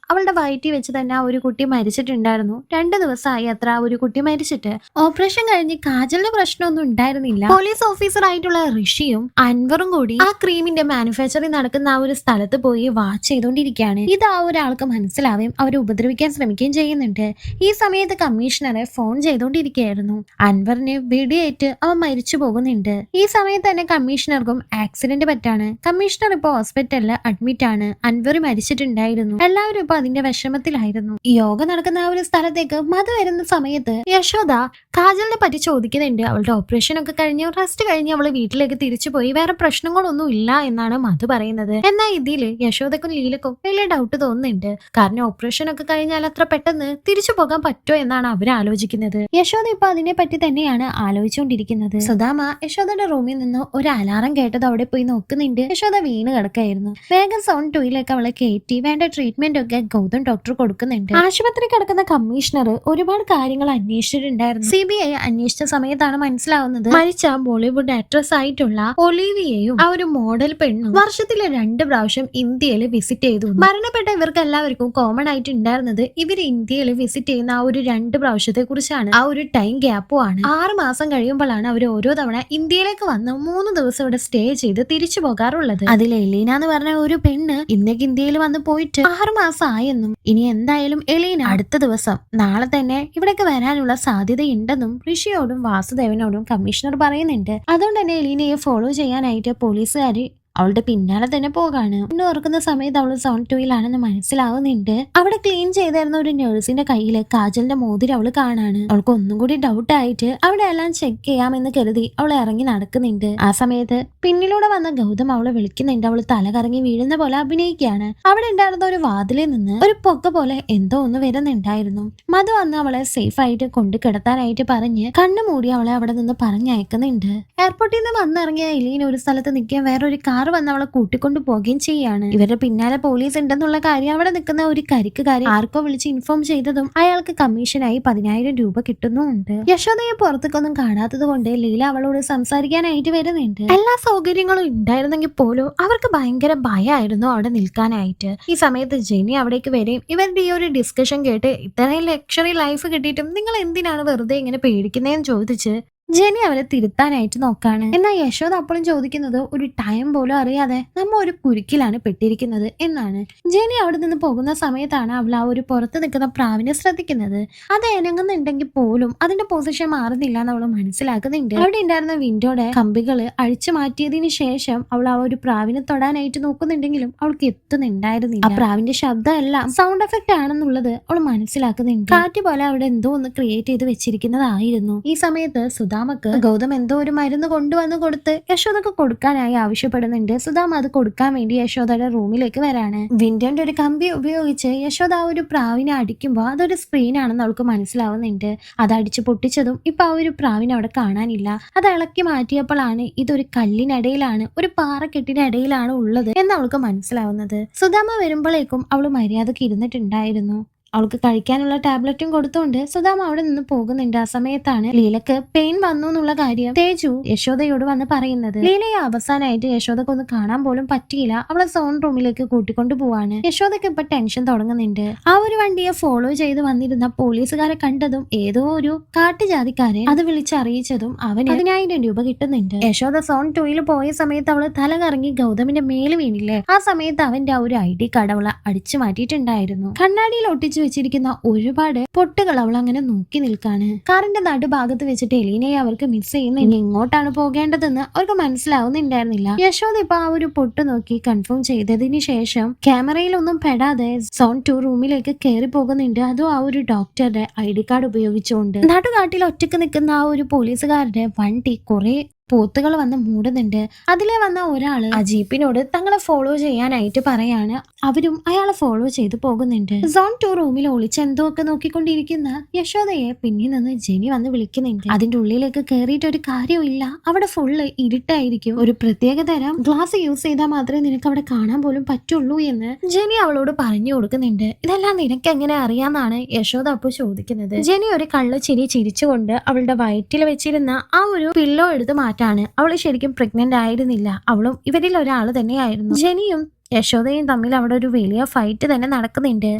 A: അവളുടെ വയറ്റിൽ വെച്ച് തന്നെ ആ ഒരു കുട്ടി മരിച്ചിട്ടുണ്ടായിരുന്നു. 2 ദിവസമായി അത്ര ആ ഒരു കുട്ടി മരിച്ചിട്ട്. ഓപ്പറേഷൻ കഴിഞ്ഞ് കാജലിന് പ്രശ്നമൊന്നും ഉണ്ടായിരുന്നില്ല. പോലീസ് ഓഫീസർ ആയിട്ടുള്ള ഋഷിയും അൻവറും കൂടി ആ ക്രീമിന്റെ മാനുഫാക്ചറിങ് നടക്കുന്ന ആ ഒരു സ്ഥലത്ത് പോയി വാച്ച് ചെയ്തുകൊണ്ടിരിക്കുകയാണ്. ഇത് ആ ഒരാൾക്ക് മനസ്സിലാവുകയും അവരെ ഉപദ്രവിക്കാൻ ശ്രമിക്കുകയും ചെയ്യുന്നുണ്ട്. ഈ സമയത്ത് കമ്മീഷണറെ ഫോൺ ചെയ്തുകൊണ്ടിരിക്കുകയായിരുന്നു. അൻവറിന് വെടിയേറ്റ് അവൻ മരിച്ചു പോകുന്നുണ്ട്. ഈ സമയത്ത് തന്നെ കമ്മീഷണർക്കും ആക്സിഡന്റ് പറ്റാണ്. കമ്മീഷണർ ഇപ്പൊ ഹോസ്പിറ്റലിൽ അഡ്മിറ്റ് ആണ്. അൻവർ മരിച്ചിട്ടുണ്ടായിരുന്നു. എല്ലാവരും ഇപ്പൊ അതിന്റെ വിഷമത്തിലായിരുന്നു. യോഗ നടക്കുന്ന ആ ഒരു സ്ഥലത്തേക്ക് മധു വരുന്ന സമയത്ത് യശോദ കാജലിനെ പറ്റി ചോദിക്കുന്നുണ്ട്. അവളുടെ ഓപ്പറേഷൻ ഒക്കെ കഴിഞ്ഞ് റെസ്റ്റ് കഴിഞ്ഞ് അവള് വീട്ടിലേക്ക് തിരിച്ചു പോയി, വേറെ പ്രശ്നങ്ങളൊന്നും ഇല്ല എന്നാണ് മധു പറയുന്നത്. എന്നാൽ ഇതില് യശോദക്കും ലീലക്കും വലിയ ഡൗട്ട് തോന്നുന്നുണ്ട്. കാരണം ഓപ്പറേഷൻ ഒക്കെ കഴിഞ്ഞാൽ അത്ര പെട്ടെന്ന് തിരിച്ചു പോകാൻ പറ്റുമോ എന്നാണ് അവർ ആലോചിക്കുന്നത്. യശോദ ഇപ്പൊ അതിനെ പറ്റി തന്നെയാണ് ആലോചിച്ചുകൊണ്ടിരിക്കുന്നത്. സുധാമ യശോദയുടെ റൂമിൽ നിന്ന് ഒരു അലാറം കേട്ടത് അവിടെ പോയി നോക്കുന്നുണ്ട്. യശോദ വീണ് കിടക്കായിരുന്നു. വേഗം സോൺ 2യിലേക്ക് അവളെ കയറ്റി വേണ്ട ട്രീറ്റ്മെന്റ് ഒക്കെ ഗൗതം ഡോക്ടർ കൊടുക്കുന്നുണ്ട്. ആശുപത്രി കിടക്കുന്ന കമ്മീഷണർ ഒരുപാട് കാര്യങ്ങൾ അന്വേഷിച്ചിട്ടുണ്ടായിരുന്നു. CBI അന്വേഷിച്ച സമയത്താണ് മനസ്സിലാവുന്നത് മരിച്ച ബോളിവുഡ് ആക്ട്രസ് ആയിട്ടുള്ള ഒലീവിയയും ആ ഒരു മോഡൽ പെണ്ണും വർഷത്തിലെ 2 പ്രാവശ്യം ഇന്ത്യയിൽ വിസിറ്റ് ചെയ്തു. മരണപ്പെട്ട ഇവർക്ക് എല്ലാവർക്കും കോമൺ ആയിട്ട് ഉണ്ടായിരുന്നത് ഇവർ ഇന്ത്യയിൽ വിസിറ്റ് ചെയ്യുന്ന ആ ഒരു 2 പ്രാവശ്യത്തെ കുറിച്ചാണ്. ആ ഒരു ടൈം ഗ്യാപ്പും ആണ്. 6 മാസം കഴിയുമ്പോഴാണ് അവർ ഓരോ തവണ ഇന്ത്യയിലേക്ക് വന്ന് 3 ദിവസം ഇവിടെ സ്റ്റേ ചെയ്ത് തിരിച്ചു പോകാറുള്ളത്. അതിൽ എലീന എന്ന് പറഞ്ഞ ഒരു പെണ്ണ് ഇന്നേക്ക് ഇന്ത്യയിൽ വന്ന് പോയിട്ട് 6 മാസം ആയെന്നും ഇനി എന്തായാലും എലീന അടുത്ത ദിവസം നാളെ തന്നെ ഇവിടേക്ക് വരാനുള്ള സാധ്യതയുണ്ടെന്നും ഋഷിയോടും വാസുദേവനോടും കമ്മീഷണർ പറയുന്നുണ്ട്. അതുകൊണ്ട് തന്നെ എലീനയെ ഫോളോ ചെയ്യാനായിട്ട് പോലീസുകാര് അവളുടെ പിന്നാലെ തന്നെ പോകാണ്. ഇന്ന് ഓർക്കുന്ന സമയത്ത് അവൾ സോൺ 2യിലാണെന്ന് മനസ്സിലാവുന്നുണ്ട്. അവിടെ ക്ലീൻ ചെയ്തിരുന്ന ഒരു നഴ്സിന്റെ കയ്യിൽ കാജലിന്റെ മോതിരം അവള് കാണാണ്. അവൾക്ക് ഒന്നും കൂടി ഡൗട്ട് ആയിട്ട് അവിടെ എല്ലാം ചെക്ക് ചെയ്യാമെന്ന് കരുതി അവൾ ഇറങ്ങി നടക്കുന്നുണ്ട്. ആ സമയത്ത് പിന്നിലൂടെ വന്ന ഗൗതം അവളെ വിളിക്കുന്നുണ്ട്. അവള് തല കറങ്ങി വീഴുന്ന പോലെ അഭിനയിക്കുകയാണ്. അവിടെ ഉണ്ടായിരുന്ന ഒരു വാതിലിൽ നിന്ന് ഒരു പൊക്ക പോലെ എന്തോ ഒന്ന് വരുന്നുണ്ടായിരുന്നു. മധു വന്ന് അവളെ സേഫ് ആയിട്ട് കൊണ്ടു കിടത്താനായിട്ട് പറഞ്ഞ് കണ്ണു മൂടി അവളെ അവിടെ നിന്ന് പറഞ്ഞയക്കുന്നുണ്ട്. എയർപോർട്ടിൽ നിന്ന് വന്നിറങ്ങിയ എലീന ഒരു സ്ഥലത്ത് നിൽക്കാൻ വേറൊരു കാർ വന്ന് അവളെ കൂട്ടിക്കൊണ്ടു പോവുകയും ചെയ്യാണ്. ഇവരുടെ പിന്നാലെ പോലീസ് ഉണ്ടെന്നുള്ള കാര്യം അവിടെ നിൽക്കുന്ന ഒരു കരിക്കുകാരി ആർക്കോ വിളിച്ച് ഇൻഫോം ചെയ്തതും അയാൾക്ക് കമ്മീഷനായി 10,000 രൂപ കിട്ടുന്നുമുണ്ട്. യശോദയെ പുറത്തേക്കൊന്നും കാണാത്തത് കൊണ്ട് ലീല അവളോട് സംസാരിക്കാനായിട്ട് വരുന്നുണ്ട്. എല്ലാ സൗകര്യങ്ങളും ഉണ്ടായിരുന്നെങ്കിൽ പോലും അവർക്ക് ഭയങ്കര ഭയമായിരുന്നു അവിടെ നിൽക്കാനായിട്ട്. ഈ സമയത്ത് ജെനി അവിടേക്ക് വരെയും ഇവരുടെ ഈ ഒരു ഡിസ്കഷൻ കേട്ട് ഇത്രയും ലക്ഷറി ലൈഫ് കിട്ടിയിട്ടും നിങ്ങൾ എന്തിനാണ് വെറുതെ ഇങ്ങനെ പേടിക്കുന്നതെന്ന് ചോദിച്ച് ജെനി അവരെ തിരുത്താനായിട്ട് നോക്കാണ്. എന്നാൽ യശോദ അപ്പോഴും ചോദിക്കുന്നത് ഒരു ടൈം പോലും അറിയാതെ നമ്മ ഒരു കുരുക്കിലാണ് പെട്ടിരിക്കുന്നത് എന്നാണ്. ജെനി അവിടെ നിന്ന് പോകുന്ന സമയത്താണ് അവൾ ആ ഒരു പുറത്ത് നിൽക്കുന്ന പ്രാവിനെ ശ്രദ്ധിക്കുന്നത്. അത് ഇണങ്ങുന്നുണ്ടെങ്കിൽ പോലും അതിന്റെ പൊസിഷൻ മാറുന്നില്ല എന്ന് അവൾ മനസ്സിലാക്കുന്നുണ്ട്. അവിടെ ഉണ്ടായിരുന്ന വിൻഡോയുടെ കമ്പികള് അഴിച്ചു മാറ്റിയതിനു ശേഷം അവൾ ആ ഒരു പ്രാവിനെ തൊടാനായിട്ട് നോക്കുന്നുണ്ടെങ്കിലും അവൾക്ക് എത്തുന്നുണ്ടായിരുന്നില്ല. ആ പ്രാവിന്റെ ശബ്ദം എല്ലാം സൗണ്ട് എഫക്റ്റ് ആണെന്നുള്ളത് അവൾ മനസ്സിലാക്കുന്നുണ്ട്. കാറ്റ് പോലെ അവിടെ എന്തോ ഒന്ന് ക്രിയേറ്റ് ചെയ്ത് വെച്ചിരിക്കുന്നതായിരുന്നു. ഈ സമയത്ത് സുധാമക്ക് ഗൗതം എന്തോ ഒരു മരുന്ന് കൊണ്ടുവന്ന് കൊടുത്ത് യശോദക്ക് കൊടുക്കാനായി ആവശ്യപ്പെടുന്നുണ്ട്. സുധാമ അത് കൊടുക്കാൻ വേണ്ടി യശോദയുടെ റൂമിലേക്ക് വരാണ്. വിൻഡോന്റെ ഒരു കമ്പി ഉപയോഗിച്ച് യശോദ ആ ഒരു പ്രാവിനെ അടിക്കുമ്പോൾ അതൊരു സ്ക്രീൻ ആണെന്ന് അവൾക്ക് മനസ്സിലാവുന്നുണ്ട്. അത് അടിച്ച് പൊട്ടിച്ചതും ഇപ്പൊ ആ ഒരു പ്രാവിനെ അവിടെ കാണാനില്ല. അത് ഇളക്കി മാറ്റിയപ്പോഴാണ് ഇതൊരു കല്ലിനിടയിലാണ്, ഒരു പാറക്കെട്ടിനിടയിലാണ് ഉള്ളത് എന്ന് അവൾക്ക് മനസ്സിലാവുന്നത്. സുധാമ വരുമ്പോഴേക്കും അവള് മര്യാദക്ക് ഇരുന്നിട്ടുണ്ടായിരുന്നു. അവൾക്ക് കഴിക്കാനുള്ള ടാബ്ലറ്റും കൊടുത്തുകൊണ്ട് സുധാമ അവിടെ നിന്ന് പോകുന്നുണ്ട്. ആ സമയത്താണ് ലീലക്ക് പെയിൻ വന്നു എന്നുള്ള കാര്യം തേജു യശോദയോട് വന്ന് പറയുന്നത്. ലീലയെ അവസാനമായിട്ട് യശോദക്ക് ഒന്ന് കാണാൻ പോലും പറ്റിയില്ല. അവളെ സോൺ റൂമിലേക്ക് കൂട്ടിക്കൊണ്ടു പോവാണ്. യശോദക്ക് ഇപ്പൊ ടെൻഷൻ തുടങ്ങുന്നുണ്ട്. ആ ഒരു വണ്ടിയെ ഫോളോ ചെയ്ത് വന്നിരുന്ന പോലീസുകാരെ കണ്ടതും ഏതോ ഒരു കാട്ടുജാതിക്കാരെ അത് വിളിച്ചറിയിച്ചതും അവന് 10,000 രൂപ കിട്ടുന്നുണ്ട്. യശോദ സോൺ 2യിൽ പോയ സമയത്ത് അവള് തല കറങ്ങി ഗൗതമിന്റെ മേല് വീണില്ലേ, ആ സമയത്ത് അവന്റെ ആ ഒരു ID കാർഡ് അവളെ അടിച്ചു മാറ്റിയിട്ടുണ്ടായിരുന്നു. കണ്ണാടിയിൽ ഒട്ടിച്ച് വെച്ചിരിക്കുന്ന ഒരുപാട് പൊട്ടുകൾ അവൾ അങ്ങനെ നോക്കി നിൽക്കാണ്. കാറിന്റെ നടുഭാഗത്ത് വെച്ചിട്ട് എലീനയെ അവർക്ക് മിസ് ചെയ്യുന്ന ഇനി എങ്ങോട്ടാണ് പോകേണ്ടതെന്ന് അവർക്ക് മനസ്സിലാവുന്നുണ്ടായിരുന്നില്ല. യശോദ ഇപ്പൊ ആ ഒരു പൊട്ട് നോക്കി കൺഫേം ചെയ്തതിന് ശേഷം ക്യാമറയിലൊന്നും പെടാതെ സോൺ 2 റൂമിലേക്ക് കയറി പോകുന്നുണ്ട്. അതും ആ ഒരു ഡോക്ടറുടെ ID കാർഡ് ഉപയോഗിച്ചുകൊണ്ട്. നടുകാട്ടിൽ ഒറ്റക്ക് നിൽക്കുന്ന ആ ഒരു പോലീസുകാരുടെ വണ്ടി കുറെ പോത്തുകൾ വന്ന് മൂടുന്നുണ്ട്. അതിലെ വന്ന ഒരാള് ആ ജീപ്പിനോട് തങ്ങളെ ഫോളോ ചെയ്യാനായിട്ട് പറയാണ്. അവരും അയാളെ ഫോളോ ചെയ്ത് പോകുന്നുണ്ട്. സോൺ 2 റൂമിൽ ഒളിച്ചെന്തോ ഒക്കെ നോക്കിക്കൊണ്ടിരിക്കുന്ന യശോദയെ പിന്നിൽ നിന്ന് ജെനി വന്ന് വിളിക്കുന്നുണ്ട്. അതിന്റെ ഉള്ളിലേക്ക് കയറിയിട്ട് ഒരു കാര്യമില്ല, അവിടെ ഫുള്ള് ഇരുട്ടായിരിക്കും. ഒരു പ്രത്യേക തരം ഗ്ലാസ് യൂസ് ചെയ്താൽ മാത്രമേ നിനക്ക് അവിടെ കാണാൻ പോലും പറ്റുള്ളൂ എന്ന് ജെനി അവളോട് പറഞ്ഞു കൊടുക്കുന്നുണ്ട്. ഇതെല്ലാം നിനക്ക് എങ്ങനെ അറിയാന്നാണ് യശോദ അപ്പോൾ ചോദിക്കുന്നത്. ജെനി ഒരു കള്ളച്ചിരി ചിരിച്ചുകൊണ്ട് അവളുടെ വയറ്റിൽ വെച്ചിരുന്ന ആ ഒരു പില്ലോ എടുത്ത് മാറ്റാണ്. അവള് ശരിക്കും പ്രഗ്നന്റ് ആയിരുന്നില്ല, അവളും ഇവരിൽ ഒരാൾ തന്നെയായിരുന്നു. ജെനിയും യശോദയും തമ്മിൽ അവിടെ ഒരു വലിയ ഫൈറ്റ് തന്നെ നടക്കുന്നുണ്ട്.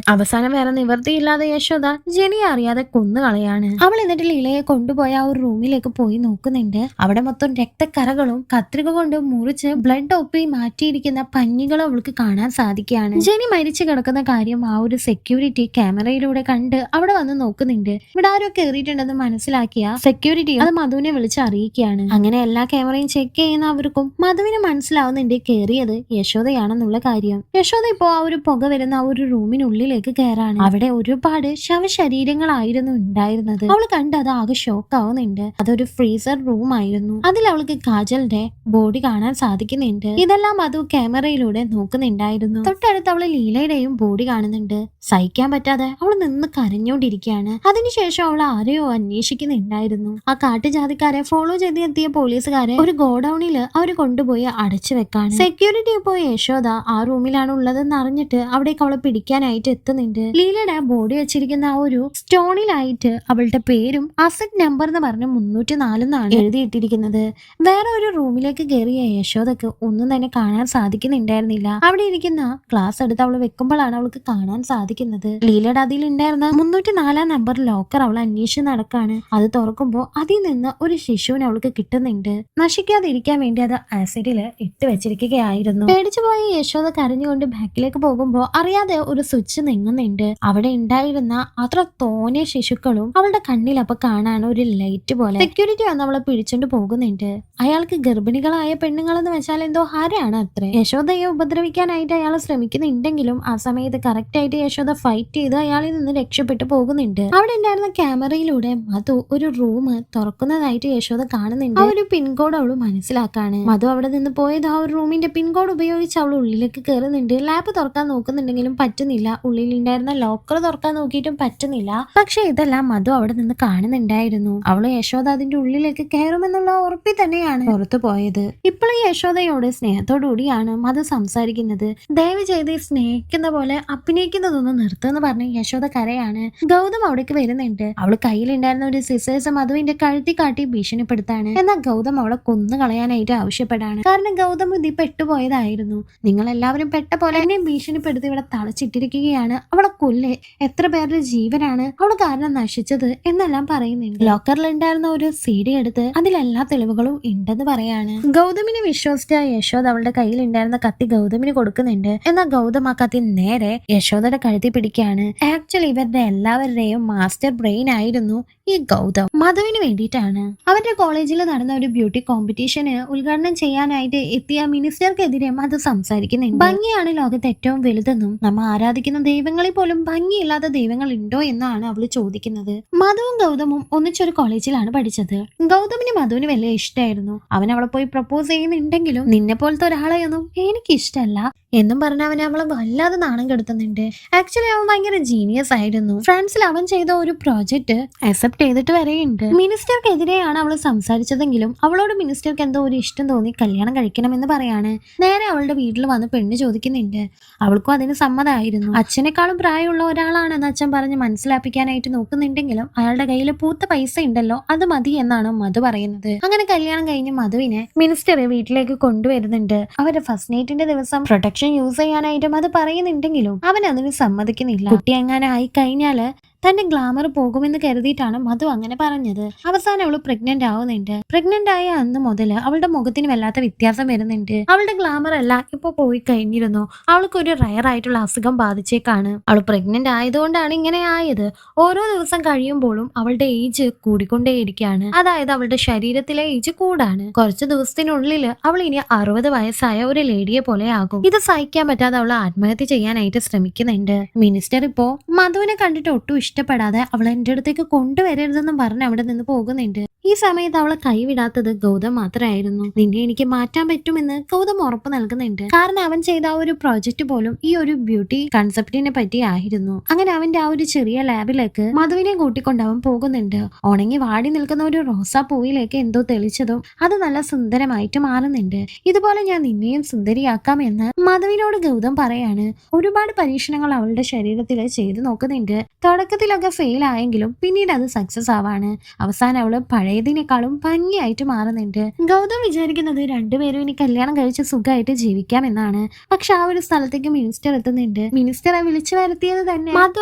A: അവസാനം വേറെ നിവൃത്തിയില്ലാതെ യശോദ ജെനിയെ അറിയാതെ കൊന്നുകളയാണ്. അവൾ എന്നിട്ട് ലീലയെ കൊണ്ടുപോയ ആ ഒരു റൂമിലേക്ക് പോയി നോക്കുന്നുണ്ട്. അവിടെ മൊത്തം രക്തക്കറകളും കത്രിക കൊണ്ട് മുറിച്ച് ബ്ലഡ് ഒപ്പി മാറ്റിയിരിക്കുന്ന പഞ്ഞികളും അവൾക്ക് കാണാൻ സാധിക്കുകയാണ്. ജെനി മരിച്ചു കിടക്കുന്ന കാര്യം ആ ഒരു സെക്യൂരിറ്റി ക്യാമറയിലൂടെ കണ്ട് അവിടെ വന്ന് നോക്കുന്നുണ്ട്. ഇവിടെ ആരോ കയറിയിട്ടുണ്ടെന്ന് മനസ്സിലാക്കിയ സെക്യൂരിറ്റി അത് മധുവിനെ വിളിച്ച് അറിയിക്കുകയാണ്. അങ്ങനെ എല്ലാ ക്യാമറയും ചെക്ക് ചെയ്യുന്ന അവർക്കും മധുവിന് മനസ്സിലാവുന്നുണ്ട് കയറിയത് യശോദയാണെന്നുള്ള കാര്യം. യശോദ ഇപ്പോ ആ ഒരു പുക വരുന്ന ആ ഒരു റൂമിനുള്ളിലേക്ക് കയറാണ്. അവിടെ ഒരുപാട് ശവശരീരങ്ങളായിരുന്നു ഉണ്ടായിരുന്നത്. അവൾ കണ്ട് അത് ആകെ ഷോക്ക് ആവുന്നുണ്ട്. അതൊരു ഫ്രീസർ റൂം ആയിരുന്നു. അതിൽ അവൾക്ക് കാജലിന്റെ ബോഡി കാണാൻ സാധിക്കുന്നുണ്ട്. ഇതെല്ലാം അത് ക്യാമറയിലൂടെ നോക്കുന്നുണ്ടായിരുന്നു. തൊട്ടടുത്ത് അവള് ലീലയുടെയും ബോഡി കാണുന്നുണ്ട്. സഹിക്കാൻ പറ്റാതെ അവൾ നിന്ന് കരഞ്ഞോണ്ടിരിക്കുകയാണ്. അതിനുശേഷം അവൾ ആരെയോ അന്വേഷിക്കുന്നുണ്ടായിരുന്നു. ആ കാട്ടുജാതിക്കാരെ ഫോളോ ചെയ്ത് എത്തിയ പോലീസുകാരെ ഒരു ഗോഡൌണില് അവര് കൊണ്ടുപോയി അടച്ചു വെക്കാണ്. സെക്യൂരിറ്റി ഇപ്പോ യശോദ ആ റൂമിലാണ് ഉള്ളതെന്ന് അറിഞ്ഞിട്ട് അവിടേക്ക് അവളെ പിടിക്കാനായിട്ട് എത്തുന്നുണ്ട്. ലീലയുടെ ബോഡി വെച്ചിരിക്കുന്ന ആ ഒരു സ്റ്റോണിലായിട്ട് അവളുടെ പേരും അസറ്റ് നമ്പർ എന്ന് പറഞ്ഞ് 304 എന്നാണ് എഴുതിയിട്ടിരിക്കുന്നത്. വേറെ ഒരു റൂമിലേക്ക് കയറിയ യശോദക്ക് ഒന്നും തന്നെ കാണാൻ സാധിക്കുന്നുണ്ടായിരുന്നില്ല. അവിടെ ഇരിക്കുന്ന ഗ്ലാസ് എടുത്ത് അവൾ വെക്കുമ്പോഴാണ് അവൾക്ക് കാണാൻ സാധിക്കുന്നത്. ലീലയുടെ അതിൽ ഉണ്ടായിരുന്ന 304 നമ്പർ ലോക്കർ അവൾ അന്വേഷിച്ച് നടക്കാണ്. അത് തുറക്കുമ്പോൾ അതിൽ നിന്ന് ഒരു ശിശുവിനെ അവൾക്ക് കിട്ടുന്നുണ്ട്. നശിക്കാതിരിക്കാൻ വേണ്ടി അത് ആസിഡില് ഇട്ട് വെച്ചിരിക്കുകയായിരുന്നു. പേടിച്ചു പോയ യശോദ കരഞ്ഞുകൊണ്ട് ബാക്കിലേക്ക് പോകുമ്പോ അറിയാതെ ഒരു സ്വിച്ച് നീങ്ങുന്നുണ്ട്. അവിടെ ഉണ്ടായിരുന്ന അത്ര തോന്നിയ ശിശുക്കളും അവളുടെ കണ്ണിൽ അപ്പൊ കാണാൻ ഒരു ലൈറ്റ് പോലെ. സെക്യൂരിറ്റി വന്ന് അവളെ പിടിച്ചോണ്ട് പോകുന്നുണ്ട്. അയാൾക്ക് ഗർഭിണികളായ പെണ്ണുങ്ങളെന്ന് വെച്ചാൽ എന്തോ ഹരാണ് അത്ര. യശോദയെ ഉപദ്രവിക്കാനായിട്ട് അയാൾ ശ്രമിക്കുന്നുണ്ടെങ്കിലും ആ സമയത്ത് കറക്റ്റ് ആയിട്ട് യശോദ ഫൈറ്റ് ചെയ്ത് അയാളിൽ നിന്ന് രക്ഷപ്പെട്ടു പോകുന്നുണ്ട്. അവിടെ ഉണ്ടായിരുന്ന ക്യാമറയിലൂടെ മധു ഒരു റൂം തുറക്കുന്നതായിട്ട് യശോദ കാണുന്നുണ്ട്. ആ ഒരു പിൻകോഡ് അവള് മനസ്സിലാക്കാണ്. മധു അവിടെ നിന്ന് പോയത് ആ ഒരു റൂമിന്റെ പിൻകോഡ് ഉപയോഗിച്ച് അവൾ ഉള്ളിലേക്ക് കയറുന്നുണ്ട്. ലാബ് തുറക്കാൻ നോക്കുന്നുണ്ടെങ്കിലും പറ്റുന്നില്ല. ഉള്ളിലുണ്ടായിരുന്ന ലോക്കർ തുറക്കാൻ നോക്കിയിട്ടും പറ്റുന്നില്ല. പക്ഷെ ഇതെല്ലാം മധു അവിടെ നിന്ന് കാണുന്നുണ്ടായിരുന്നു. അവള് യശോദ അതിന്റെ ഉള്ളിലേക്ക് കയറുമെന്നുള്ള ഉറപ്പിൽ തന്നെയാണ് പുറത്തു പോയത്. ഇപ്പോഴും യശോദയോട് സ്നേഹത്തോടുകൂടിയാണ് മധു സംസാരിക്കുന്നത്. ദയവ് ചെയ്ത് സ്നേഹിക്കുന്ന പോലെ അഭിനയിക്കുന്നതൊന്നും നിർത്തുമെന്ന് പറഞ്ഞ് യശോദ കരയാണ്. ഗൗതം അവിടേക്ക് വരുന്നുണ്ട്. അവള് കയ്യിലുണ്ടായിരുന്ന ഒരു സിസേഴ്സ് മധുവിന്റെ കഴുത്തി കാട്ടി ഭീഷണിപ്പെടുത്താണ്. എന്നാൽ ഗൗതം അവളെ കൊന്നു കളയാനായിട്ട് ആവശ്യപ്പെടാണ്. കാരണം ഗൗതം ഇതിൽ പെട്ടുപോയതായിരുന്നു. നിങ്ങൾ എല്ലാവരും പെട്ട പോലെ എന്നെ ഭീഷണിപ്പെടുത്തി ഇവിടെ തളച്ചിട്ടിരിക്കുകയാണ്. അവളെ കൊല്ലേ, എത്ര പേരുടെ ജീവനാണ് അവള് കാരണം നശിച്ചത് എന്നെല്ലാം പറയുന്നുണ്ട്. ലോക്കറിൽ ഉണ്ടായിരുന്ന ഒരു CD എടുത്ത് അതിലെല്ലാ തെളിവുകളും ഉണ്ടെന്ന് പറയാണ്. ഗൗതമിനെ വിശ്വസിച്ച യശോദ അവളുടെ കയ്യിൽ ഉണ്ടായിരുന്ന കത്തി ഗൗതമിന് കൊടുക്കുന്നുണ്ട്. എന്നാൽ ഗൗതം ആ കത്തി നേരെ യശോദയുടെ കഴുത്തി പിടിക്കുകയാണ്. ആക്ച്വലി ഇവരുടെ എല്ലാവരുടെയും മാസ്റ്റർ ബ്രെയിൻ ആയിരുന്നു ഈ ഗൗതം. മധുവിന് വേണ്ടിയിട്ടാണ്. അവരുടെ കോളേജിൽ നടന്ന ഒരു ബ്യൂട്ടി കോമ്പറ്റീഷന് ഉദ്ഘാടനം ചെയ്യാനായിട്ട് എത്തിയ മിനിസ്റ്റർക്കെതിരെ മധു സംസാരിക്കുന്നുണ്ട്. ഭംഗിയാണ് ലോകത്ത് ഏറ്റവും വലുതെന്നും നമ്മ ആരാധിക്കുന്ന ദൈവങ്ങളിൽ പോലും ഭംഗിയില്ലാത്ത ദൈവങ്ങൾ ഉണ്ടോ എന്നാണ് അവള് ചോദിക്കുന്നത്. മധുവും ഗൗതമും ഒന്നിച്ചൊരു കോളേജിലാണ് പഠിച്ചത്. ഗൗതമിന് മധുവിന് വലിയ ഇഷ്ടമായിരുന്നു. അവൻ അവളെ പോയി പ്രപ്പോസ് ചെയ്യുന്നുണ്ടെങ്കിലും നിന്നെ പോലത്തെ ഒരാളെയൊന്നും എനിക്ക് ഇഷ്ടമല്ല എന്നും പറഞ്ഞ അവളെ വല്ലാതെ നാണം കെടുത്തുന്നുണ്ട്. ആക്ച്വലി അവൻ ഭയങ്കര ജീനിയസ് ആയിരുന്നു. ഫ്രാൻസിൽ അവൻ ചെയ്ത ഒരു പ്രോജക്റ്റ് അക്സെപ്റ്റ് ചെയ്തിട്ട് വരെയുണ്ട്. മിനിസ്റ്റർക്കെതിരെയാണ് അവൾ സംസാരിച്ചതെങ്കിലും അവളോട് മിനിസ്റ്റർക്ക് എന്തോ ഒരു ഇഷ്ടം തോന്നി കല്യാണം കഴിക്കണമെന്ന് പറയാണ്. നേരെ അവളുടെ വീട്ടിൽ വന്ന് പെണ്ണ് ചോദിക്കുന്നുണ്ട്. അവൾക്കും അതിന് സമ്മതമായിരുന്നു. അച്ഛനേക്കാളും പ്രായമുള്ള ഒരാളാണെന്ന് അച്ഛൻ പറഞ്ഞ് മനസ്സിലാപ്പിക്കാനായിട്ട് നോക്കുന്നുണ്ടെങ്കിലും അയാളുടെ കയ്യിൽ പൂത്ത പൈസ ഉണ്ടല്ലോ, അത് മതി എന്നാണ് മധു പറയുന്നത്. അങ്ങനെ കല്യാണം കഴിഞ്ഞ് മധുവിനെ മിനിസ്റ്റർ വീട്ടിലേക്ക് കൊണ്ടുവരുന്നുണ്ട്. അവരുടെ ഫസ്റ്റ് നൈറ്റിന്റെ ദിവസം പ്രൊട്ടക്ഷൻ യൂസ് ചെയ്യാനായിട്ടും അത് പറയുന്നുണ്ടെങ്കിലും അവൻ അതിന് സമ്മതിക്കുന്നില്ല. കുട്ടി എങ്ങാനും ആയി കഴിഞ്ഞാല് തന്റെ ഗ്ലാമർ പോകുമെന്ന് കരുതിയിട്ടാണ് മധു അങ്ങനെ പറഞ്ഞത്. അവസാനം അവള് പ്രഗ്നന്റ് ആവുന്നുണ്ട്. പ്രഗ്നന്റ് ആയ അന്ന് മുതൽ അവളുടെ മുഖത്തിന് വല്ലാത്ത വ്യത്യാസം വരുന്നുണ്ട്. അവളുടെ ഗ്ലാമർ അല്ല ഇപ്പൊ പോയി കഴിഞ്ഞിരുന്നു. അവൾക്ക് ഒരു റയർ ആയിട്ടുള്ള അസുഖം ബാധിച്ചേക്കാണ്. അവൾ പ്രഗ്നന്റ് ആയതുകൊണ്ടാണ് ഇങ്ങനെ ആയത്. ഓരോ ദിവസം കഴിയുമ്പോഴും അവളുടെ ഏജ് കൂടിക്കൊണ്ടേയിരിക്കുകയാണ്. അതായത് അവളുടെ ശരീരത്തിലെ ഏജ് കൂടാണ്. കുറച്ചു ദിവസത്തിനുള്ളിൽ അവൾ ഇനി 60 വയസ്സായ ഒരു ലേഡിയെ പോലെ ആകും. ഇത് സഹിക്കാൻ പറ്റാതെ അവൾ ആത്മഹത്യ ചെയ്യാനായിട്ട് ശ്രമിക്കുന്നുണ്ട്. മിനിസ്റ്റർ ഇപ്പോ മധുവിനെ കണ്ടിട്ട് ഒട്ടും ഇഷ്ടപ്പെടാതെ അവൾ എന്റെ അടുത്തേക്ക് കൊണ്ടുവരരുതെന്നും പറഞ്ഞ് അവിടെ നിന്ന് പോകുന്നുണ്ട്. ഈ സമയത്ത് അവളെ കൈവിടാത്തത് ഗൗതം മാത്രമായിരുന്നു. നിന്നെ എനിക്ക് മാറ്റാൻ പറ്റുമെന്ന് ഗൗതം ഉറപ്പ് നൽകുന്നുണ്ട്. കാരണം അവൻ ചെയ്ത ആ ഒരു പ്രോജക്റ്റ് പോലും ഈ ഒരു ബ്യൂട്ടി കൺസെപ്റ്റിനെ പറ്റി ആയിരുന്നു. അങ്ങനെ അവന്റെ ആ ഒരു ചെറിയ ലാബിലേക്ക് മധുവിനെ കൂട്ടിക്കൊണ്ട് അവൻ പോകുന്നുണ്ട്. ഉണങ്ങി വാടി നിൽക്കുന്ന ഒരു റോസാ പൂവിലേക്ക് എന്തോ തെളിച്ചതും അത് നല്ല സുന്ദരമായിട്ട് മാറുന്നുണ്ട്. ഇതുപോലെ ഞാൻ നിന്നെയും സുന്ദരിയാക്കാം എന്ന് മധുവിനോട് ഗൗതം പറയാണ്. ഒരുപാട് പരീക്ഷണങ്ങൾ അവളുടെ ശരീരത്തിൽ ചെയ്തു നോക്കുന്നുണ്ട്. തുടക്കത്തിലൊക്കെ ഫെയിൽ ആയെങ്കിലും പിന്നീട് അത് സക്സസ് ആവാണ്. അവസാനം അവള് പഴയതിനേക്കാളും ഭംഗിയായിട്ട് മാറുന്നുണ്ട്. ഗൗതം വിചാരിക്കുന്നത് രണ്ടുപേരും ഇനി കല്യാണം കഴിച്ച് സുഖമായിട്ട് ജീവിക്കാം എന്നാണ്. പക്ഷെ ആ ഒരു സ്ഥലത്തേക്ക് മിനിസ്റ്റർ എത്തുന്നുണ്ട്. മിനിസ്റ്ററെ വിളിച്ചു വരുത്തിയത് തന്നെ മധു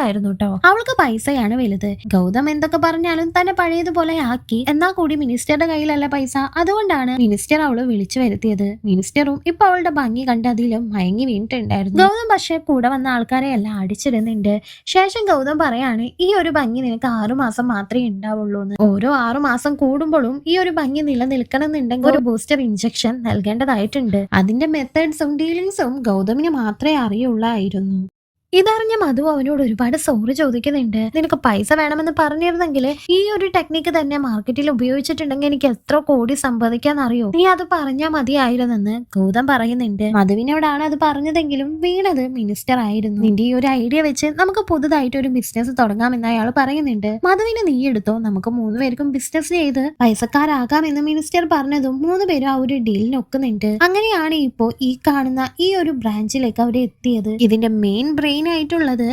A: ആയിരുന്നു കേട്ടോ. അവൾക്ക് പൈസയാണ് വലുത്. ഗൗതം എന്തൊക്കെ പറഞ്ഞാലും തന്നെ പഴയതുപോലെ ആക്കി. എന്നാൽ കൂടി മിനിസ്റ്ററുടെ കയ്യിലല്ല പൈസ. അതുകൊണ്ടാണ് മിനിസ്റ്റർ അവള് വിളിച്ചു വരുത്തിയത്. മിനിസ്റ്ററും ഇപ്പൊ അവളുടെ ഭംഗി കണ്ട് അതിലും മയങ്ങി വീണിട്ടുണ്ടായിരുന്നു. ഗൗതം പക്ഷെ കൂടെ വന്ന ആൾക്കാരെ എല്ലാം അടിച്ചിടുന്നുണ്ട്. ശേഷം ഗൗതം പറയാണ്, ഈ ഒരു ഭംഗി നിനക്ക് 6 മാസം മാത്രമേ ഉണ്ടാവുള്ളൂ എന്ന്. ഓരോ 6 മാസം കൂടുമ്പോഴും ഈ ഒരു ഭംഗി നിലനിൽക്കണം എന്നുണ്ടെങ്കിൽ ഒരു ബൂസ്റ്റർ ഇഞ്ചക്ഷൻ നൽകേണ്ടതായിട്ടുണ്ട്. അതിന്റെ മെത്തേഡ്സും ഡീലിങ്സും ഗൗതമിന് മാത്രമേ അറിയുള്ളായിരുന്നു. ഇതറിഞ്ഞ മധു അവനോട് ഒരുപാട് സോറി ചോദിക്കുന്നുണ്ട്. നിനക്ക് പൈസ വേണമെന്ന് പറഞ്ഞിരുന്നെങ്കിൽ ഈ ഒരു ടെക്നിക്ക് തന്നെ മാർക്കറ്റിൽ ഉപയോഗിച്ചിട്ടുണ്ടെങ്കിൽ എനിക്ക് എത്ര കോടി സമ്പാദിക്കാന്നറിയോ, നീ അത് പറഞ്ഞാൽ മതിയായിരുന്നെന്ന് ഗൗതം പറയുന്നുണ്ട്. മധുവിനോടാണ് അത് പറഞ്ഞതെങ്കിലും വീണത് മിനിസ്റ്റർ ആയിരുന്നു. നിന്റെ ഈ ഒരു ഐഡിയ വെച്ച് നമുക്ക് പുതുതായിട്ട് ഒരു ബിസിനസ് തുടങ്ങാമെന്ന് അയാൾ പറയുന്നുണ്ട്. മധുവിനെ നീ എടുത്തോ, നമുക്ക് 3 പേർക്കും ബിസിനസ് ചെയ്ത് പൈസക്കാരാകാമെന്ന് മിനിസ്റ്റർ പറഞ്ഞതും 3 പേരും ആ ഒരു ഡീലിന് ഒക്കുന്നുണ്ട്. അങ്ങനെയാണ് ഇപ്പോ ഈ കാണുന്ന ഈ ഒരു ബ്രാഞ്ചിലേക്ക് അവർ എത്തിയത്. ഇതിന്റെ മെയിൻ ബ്രെയിൻ ആയിട്ടുള്ളത്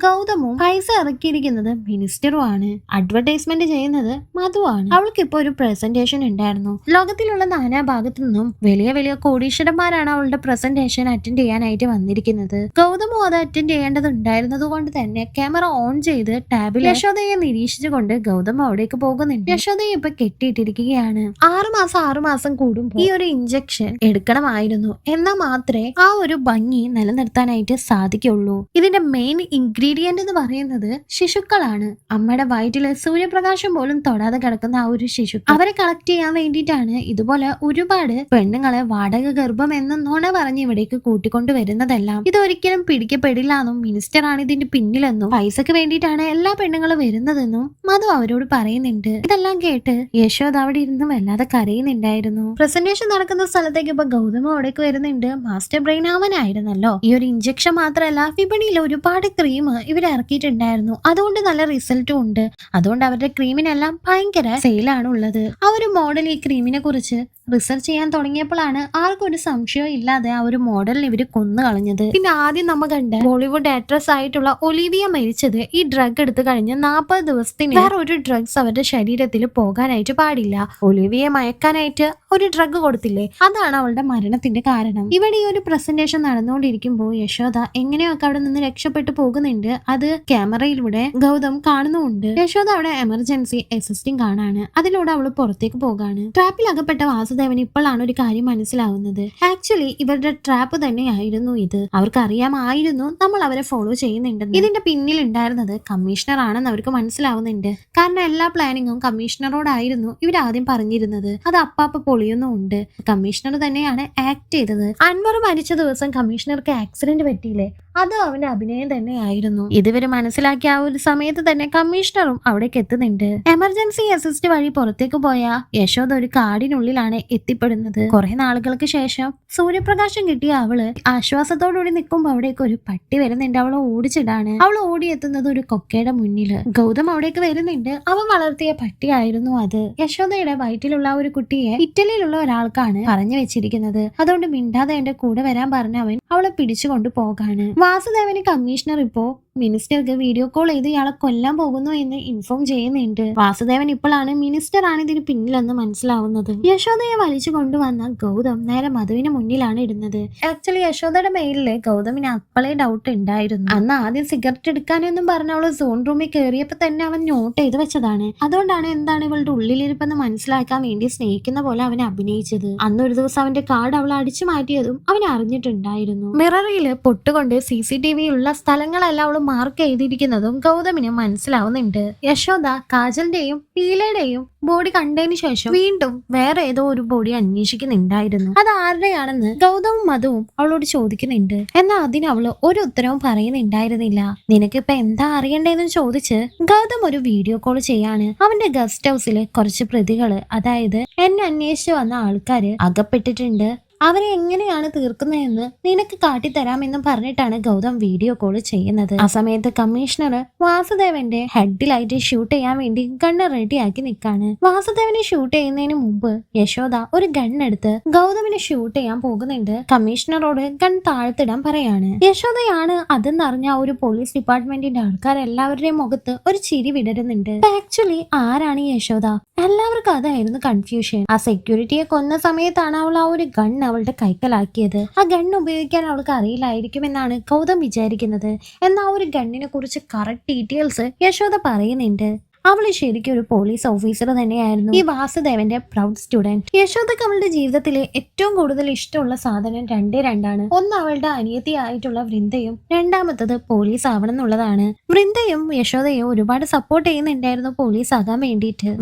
A: ഗൗതമും പൈസ ഇറക്കിയിരിക്കുന്നത് മിനിസ്റ്ററും ആണ്. അഡ്വർടൈസ്മെന്റ് ചെയ്യുന്നത് മധുവാണ്. അവൾക്ക് ഇപ്പൊ ഒരു പ്രസന്റേഷൻ ഉണ്ടായിരുന്നു. ലോകത്തിലുള്ള നാനാഭാഗത്തു നിന്നും വലിയ വലിയ കോടീശ്വരന്മാരാണ് അവളുടെ പ്രസന്റേഷൻ അറ്റൻഡ് ചെയ്യാനായിട്ട് വന്നിരിക്കുന്നത്. ഗൗതമും അത് അറ്റൻഡ് ചെയ്യേണ്ടതുണ്ടായിരുന്നത് കൊണ്ട് തന്നെ ക്യാമറ ഓൺ ചെയ്ത് ടാബിൽ യശോദയെ നിരീക്ഷിച്ചുകൊണ്ട് ഗൗതം അവിടേക്ക് പോകുന്നുണ്ട്. യശോദയെ ഇപ്പൊ കെട്ടിയിട്ടിരിക്കുകയാണ്. 6 മാസം കൂടുമ്പോൾ ഈ ഒരു ഇഞ്ചക്ഷൻ എടുക്കണമായിരുന്നു. എന്നാൽ മാത്രമേ ആ ഒരു ഭംഗി നിലനിർത്താനായിട്ട് സാധിക്കുള്ളൂ. ഇതിന്റെ മെയിൻ ഇൻഗ്രീഡിയന്റ് എന്ന് പറയുന്നത് ശിശുക്കളാണ്. അമ്മയുടെ വയറ്റില് സൂര്യപ്രകാശം പോലും തൊടാതെ കിടക്കുന്ന ആ ഒരു ശിശു, അവരെ കളക്ട് ചെയ്യാൻ വേണ്ടിയിട്ടാണ് ഇതുപോലെ ഒരുപാട് പെണ്ണുങ്ങളെ വാടക ഗർഭം എന്ന നുണ പറഞ്ഞ് ഇവിടേക്ക് കൂട്ടിക്കൊണ്ടു വരുന്നതെല്ലാം. ഇതൊരിക്കലും പിടിക്കപ്പെടില്ല എന്നും മിനിസ്റ്ററാണ് ഇതിന്റെ പിന്നിലെന്നും പൈസക്ക് വേണ്ടിയിട്ടാണ് എല്ലാ പെണ്ണുങ്ങളും വരുന്നതെന്നും മധു അവരോട് പറയുന്നുണ്ട്. ഇതെല്ലാം കേട്ട് യശോദ അവിടെ ഇരുന്ന് വല്ലാതെ കരയുന്നുണ്ടായിരുന്നു. പ്രസന്റേഷൻ നടക്കുന്ന സ്ഥലത്തേക്ക് ഇപ്പൊ ഗൗതമ അവിടേക്ക് വരുന്നുണ്ട്. മാസ്റ്റർ ബ്രെയിൻ അവനായിരുന്നല്ലോ. ഈ ഒരു ഇഞ്ചക്ഷൻ മാത്രമല്ല, വിപണിയിൽ ഒരുപാട് ക്രീം ഇവർ ഇറക്കിയിട്ടുണ്ടായിരുന്നു. അതുകൊണ്ട് നല്ല റിസൾട്ടും ഉണ്ട്. അതുകൊണ്ട് അവരുടെ ക്രീമിനെല്ലാം ഭയങ്കര സെയിലാണ് ഉള്ളത്. ആ ഒരു മോഡൽ ഈ ക്രീമിനെ കുറിച്ച് റിസർച്ച് ചെയ്യാൻ തുടങ്ങിയപ്പോഴാണ് ആർക്കും ഒരു സംശയം ഇല്ലാതെ ആ ഒരു മോഡലിനെ ഇവര് കൊന്നു കളഞ്ഞത്. പിന്നെ ആദ്യം നമ്മ കണ്ട ബോളിവുഡ് ആക്ട്രസ് ആയിട്ടുള്ള ഒലിവിയ മരിച്ചത് ഈ ഡ്രഗ് എടുത്തു കഴിഞ്ഞ് 40 ദിവസത്തിന് വേറെ ഒരു ഡ്രഗ്സ് അവരുടെ ശരീരത്തിൽ പോകാനായിട്ട് പാടില്ല. ഒലിവിയെ മയക്കാനായിട്ട് ഒരു ഡ്രഗ് കൊടുത്തില്ലേ, അതാണ് അവളുടെ മരണത്തിന്റെ കാരണം. ഇവിടെ ഈ ഒരു പ്രസന്റേഷൻ നടന്നുകൊണ്ടിരിക്കുമ്പോൾ യശോദ എങ്ങനെയൊക്കെ അവിടെ നിന്ന് രക്ഷപ്പെട്ടു പോകുന്നുണ്ട്. അത് ക്യാമറയിലൂടെ ഗൗതം കാണുന്നുമുണ്ട്. യശോദ അവിടെ എമർജൻസി അസിസ്റ്റിംഗ് കാണാണ്. അതിലൂടെ അവള് പുറത്തേക്ക് പോകാണ്. ട്രാപ്പിൽ അകപ്പെട്ട വാസുദേവൻ ഇപ്പോഴാണ് ഒരു കാര്യം മനസ്സിലാവുന്നത്. ആക്ച്വലി ഇവരുടെ ട്രാപ്പ് തന്നെയായിരുന്നു ഇത്. അവർക്ക് അറിയാമായിരുന്നു നമ്മൾ അവരെ ഫോളോ ചെയ്യുന്നുണ്ടെന്ന്. ഇതിന്റെ പിന്നിൽ ഉണ്ടായിരുന്നത് കമ്മീഷണർ ആണെന്ന് അവർക്ക് മനസ്സിലാവുന്നുണ്ട്. കാരണം എല്ലാ പ്ലാനിങ്ങും കമ്മീഷണറോടായിരുന്നു ഇവരാദ്യം പറഞ്ഞിരുന്നത്. അത് അപ്പാപ്പ പൊളിയൊന്നുമുണ്ട്. കമ്മീഷണർ തന്നെയാണ് ആക്ട് ചെയ്തത്. അൻവർ മരിച്ച ദിവസം കമ്മീഷണർക്ക് ആക്സിഡന്റ് പറ്റിയില്ലേ, അത് അവന്റെ അഭിനയം തന്നെയായിരുന്നു. ഇതുവരെ മനസ്സിലാക്കിയ ആ ഒരു സമയത്ത് തന്നെ കമ്മീഷണറും അവിടേക്ക് എത്തുന്നുണ്ട്. എമർജൻസി അസിസ്റ്റ് വഴി പുറത്തേക്ക് പോയ യശോദ ഒരു കാടിനുള്ളിലാണ് എത്തിപ്പെടുന്നത്. കുറെ നാളുകൾക്ക് ശേഷം സൂര്യപ്രകാശം കിട്ടിയ അവള് ആശ്വാസത്തോടുകൂടി നിൽക്കുമ്പോ അവിടേക്ക് ഒരു പട്ടി വരുന്നുണ്ട്. അവള് ഓടിച്ചിടാണ്. അവൾ ഓടിയെത്തുന്നത് ഒരു കൊക്കയുടെ മുന്നില്. ഗൗതം അവിടേക്ക് വരുന്നുണ്ട്. അവൻ വളർത്തിയ പട്ടിയായിരുന്നു അത്. യശോദയുടെ വയറ്റിലുള്ള ഒരു കുട്ടിയെ ഇറ്റലിയിലുള്ള ഒരാൾക്കാണ് പറഞ്ഞു വെച്ചിരിക്കുന്നത്. അതുകൊണ്ട് മിണ്ടാതെ എന്റെ കൂടെ വരാൻ പറഞ്ഞ അവൻ അവളെ പിടിച്ചുകൊണ്ട് പോകാണ്. വാസുദേവന് കമ്മീഷണർ ഇപ്പോ മിനിസ്റ്റർക്ക് വീഡിയോ കോൾ ചെയ്ത് ഇയാളെ കൊല്ലാൻ പോകുന്നു എന്ന് ഇൻഫോം ചെയ്യുന്നുണ്ട്. വാസുദേവൻ ഇപ്പോഴാണ് മിനിസ്റ്റർ ആണ് ഇതിന് പിന്നിലെന്ന് മനസ്സിലാവുന്നത്. യശോദയെ വലിച്ചു കൊണ്ടുവന്ന ഗൗതം നേരെ മധുവിന് മുന്നിലാണ് ഇടുന്നത്. ആക്ച്വലി യശോദയുടെ മെയിലില് ഗൗതമിന് അപ്പളേ ഡൗട്ട് ഉണ്ടായിരുന്നു. അന്ന് ആദ്യം സിഗരറ്റ് എടുക്കാനെന്നും പറഞ്ഞ അവള് സോൺ റൂമിൽ കയറിയപ്പോ തന്നെ അവൻ നോട്ട് ചെയ്ത് വെച്ചതാണ്. അതുകൊണ്ടാണ് എന്താണ് ഇവളുടെ ഉള്ളിലിരിപ്പെന്ന് മനസ്സിലാക്കാൻ വേണ്ടി സ്നേഹിക്കുന്ന പോലെ അവൻ അഭിനയിച്ചത്. അന്ന് ഒരു ദിവസം അവന്റെ കാർഡ് അവൾ അടിച്ചു മാറ്റിയതും അവൻ അറിഞ്ഞിട്ടുണ്ടായിരുന്നു. മിററില് പൊട്ടുകൊണ്ട് CCTV ഉള്ള സ്ഥലങ്ങളെല്ലാം അവള് മാർക്ക് ചെയ്തിരിക്കുന്നതും ഗൗതമിന് മനസ്സിലാവുന്നുണ്ട്. യശോദ കാജലിന്റെയും പീലയുടെയും ബോഡി കണ്ടതിന് ശേഷം വീണ്ടും വേറെ ഏതോ ഒരു ബോഡി അന്വേഷിക്കുന്നുണ്ടായിരുന്നു. അത് ആരുടെയാണെന്ന് ഗൗതമും മധുവും അവളോട് ചോദിക്കുന്നുണ്ട്. എന്നാൽ അതിന് അവള് ഒരു ഉത്തരവും പറയുന്നുണ്ടായിരുന്നില്ല. നിനക്കിപ്പോ എന്താ അറിയണ്ടേന്ന് ചോദിച്ച് ഗൗതം ഒരു വീഡിയോ കോൾ ചെയ്യാണ്. അവന്റെ ഗസ്റ്റ് ഹൗസില് കുറച്ച് പ്രതികള്, അതായത് എന്നെ അന്വേഷിച്ചു വന്ന ആൾക്കാര് അകപ്പെട്ടിട്ടുണ്ട്. അവരെ എങ്ങനെയാണ് തീർക്കുന്നതെന്ന് നിനക്ക് കാട്ടിത്തരാമെന്നും പറഞ്ഞിട്ടാണ് ഗൗതം വീഡിയോ കോൾ ചെയ്യുന്നത്. ആ സമയത്ത് കമ്മീഷണർ വാസുദേവന്റെ ഹെഡിലായിട്ട് ഷൂട്ട് ചെയ്യാൻ വേണ്ടി ഗണ്ണ് റെഡിയാക്കി നിൽക്കാണ്. വാസുദേവനെ ഷൂട്ട് ചെയ്യുന്നതിന് മുമ്പ് യശോദ ഒരു ഗണ്ണെടുത്ത് ഗൗതമിനെ ഷൂട്ട് ചെയ്യാൻ പോകുന്നുണ്ട്. കമ്മീഷണറോട് ഗൺ താഴ്ത്തിടാൻ പറയാണ്. യശോദയാണ് അതെന്നറിഞ്ഞ ഒരു പോലീസ് ഡിപ്പാർട്ട്മെന്റിന്റെ ആൾക്കാരെല്ലാവരുടെയും മുഖത്ത് ഒരു ചിരി വിടരുന്നുണ്ട്. ആക്ച്വലി ആരാണ് യശോദ? എല്ലാവർക്കും അതായിരുന്നു കൺഫ്യൂഷൻ. ആ സെക്യൂരിറ്റിയെ കൊന്ന സമയത്താണ് അവൾ ആ ഒരു ഗൺ അവളുടെ കൈക്കലാക്കിയത്. ആ ഗണ്ണ് ഉപയോഗിക്കാൻ അവൾക്ക് അറിയില്ലായിരിക്കുമെന്നാണ് ഗൗതം വിചാരിക്കുന്നത്. എന്നാൽ ആ ഒരു ഗണ്ണിനെ കുറിച്ച് കറക്റ്റ് ഡീറ്റെയിൽസ് യശോദ പറയുന്നുണ്ട്. അവള് ശരിക്കും ഒരു പോലീസ് ഓഫീസർ തന്നെയായിരുന്നു. ഈ വാസുദേവന്റെ പ്രൗഡ് സ്റ്റുഡന്റ്. യശോദക്ക് അവളുടെ ജീവിതത്തിലെ ഏറ്റവും കൂടുതൽ ഇഷ്ടമുള്ള സാധനം രണ്ടാണ്. ഒന്ന് അവളുടെ അനിയത്തിയായിട്ടുള്ള വൃന്ദയും, രണ്ടാമത്തത് പോലീസ് ആവണം എന്നുള്ളതാണ്. വൃന്ദയും യശോദയും ഒരുപാട് സപ്പോർട്ട് ചെയ്യുന്നുണ്ടായിരുന്നു പോലീസ് ആകാൻ വേണ്ടിയിട്ട്.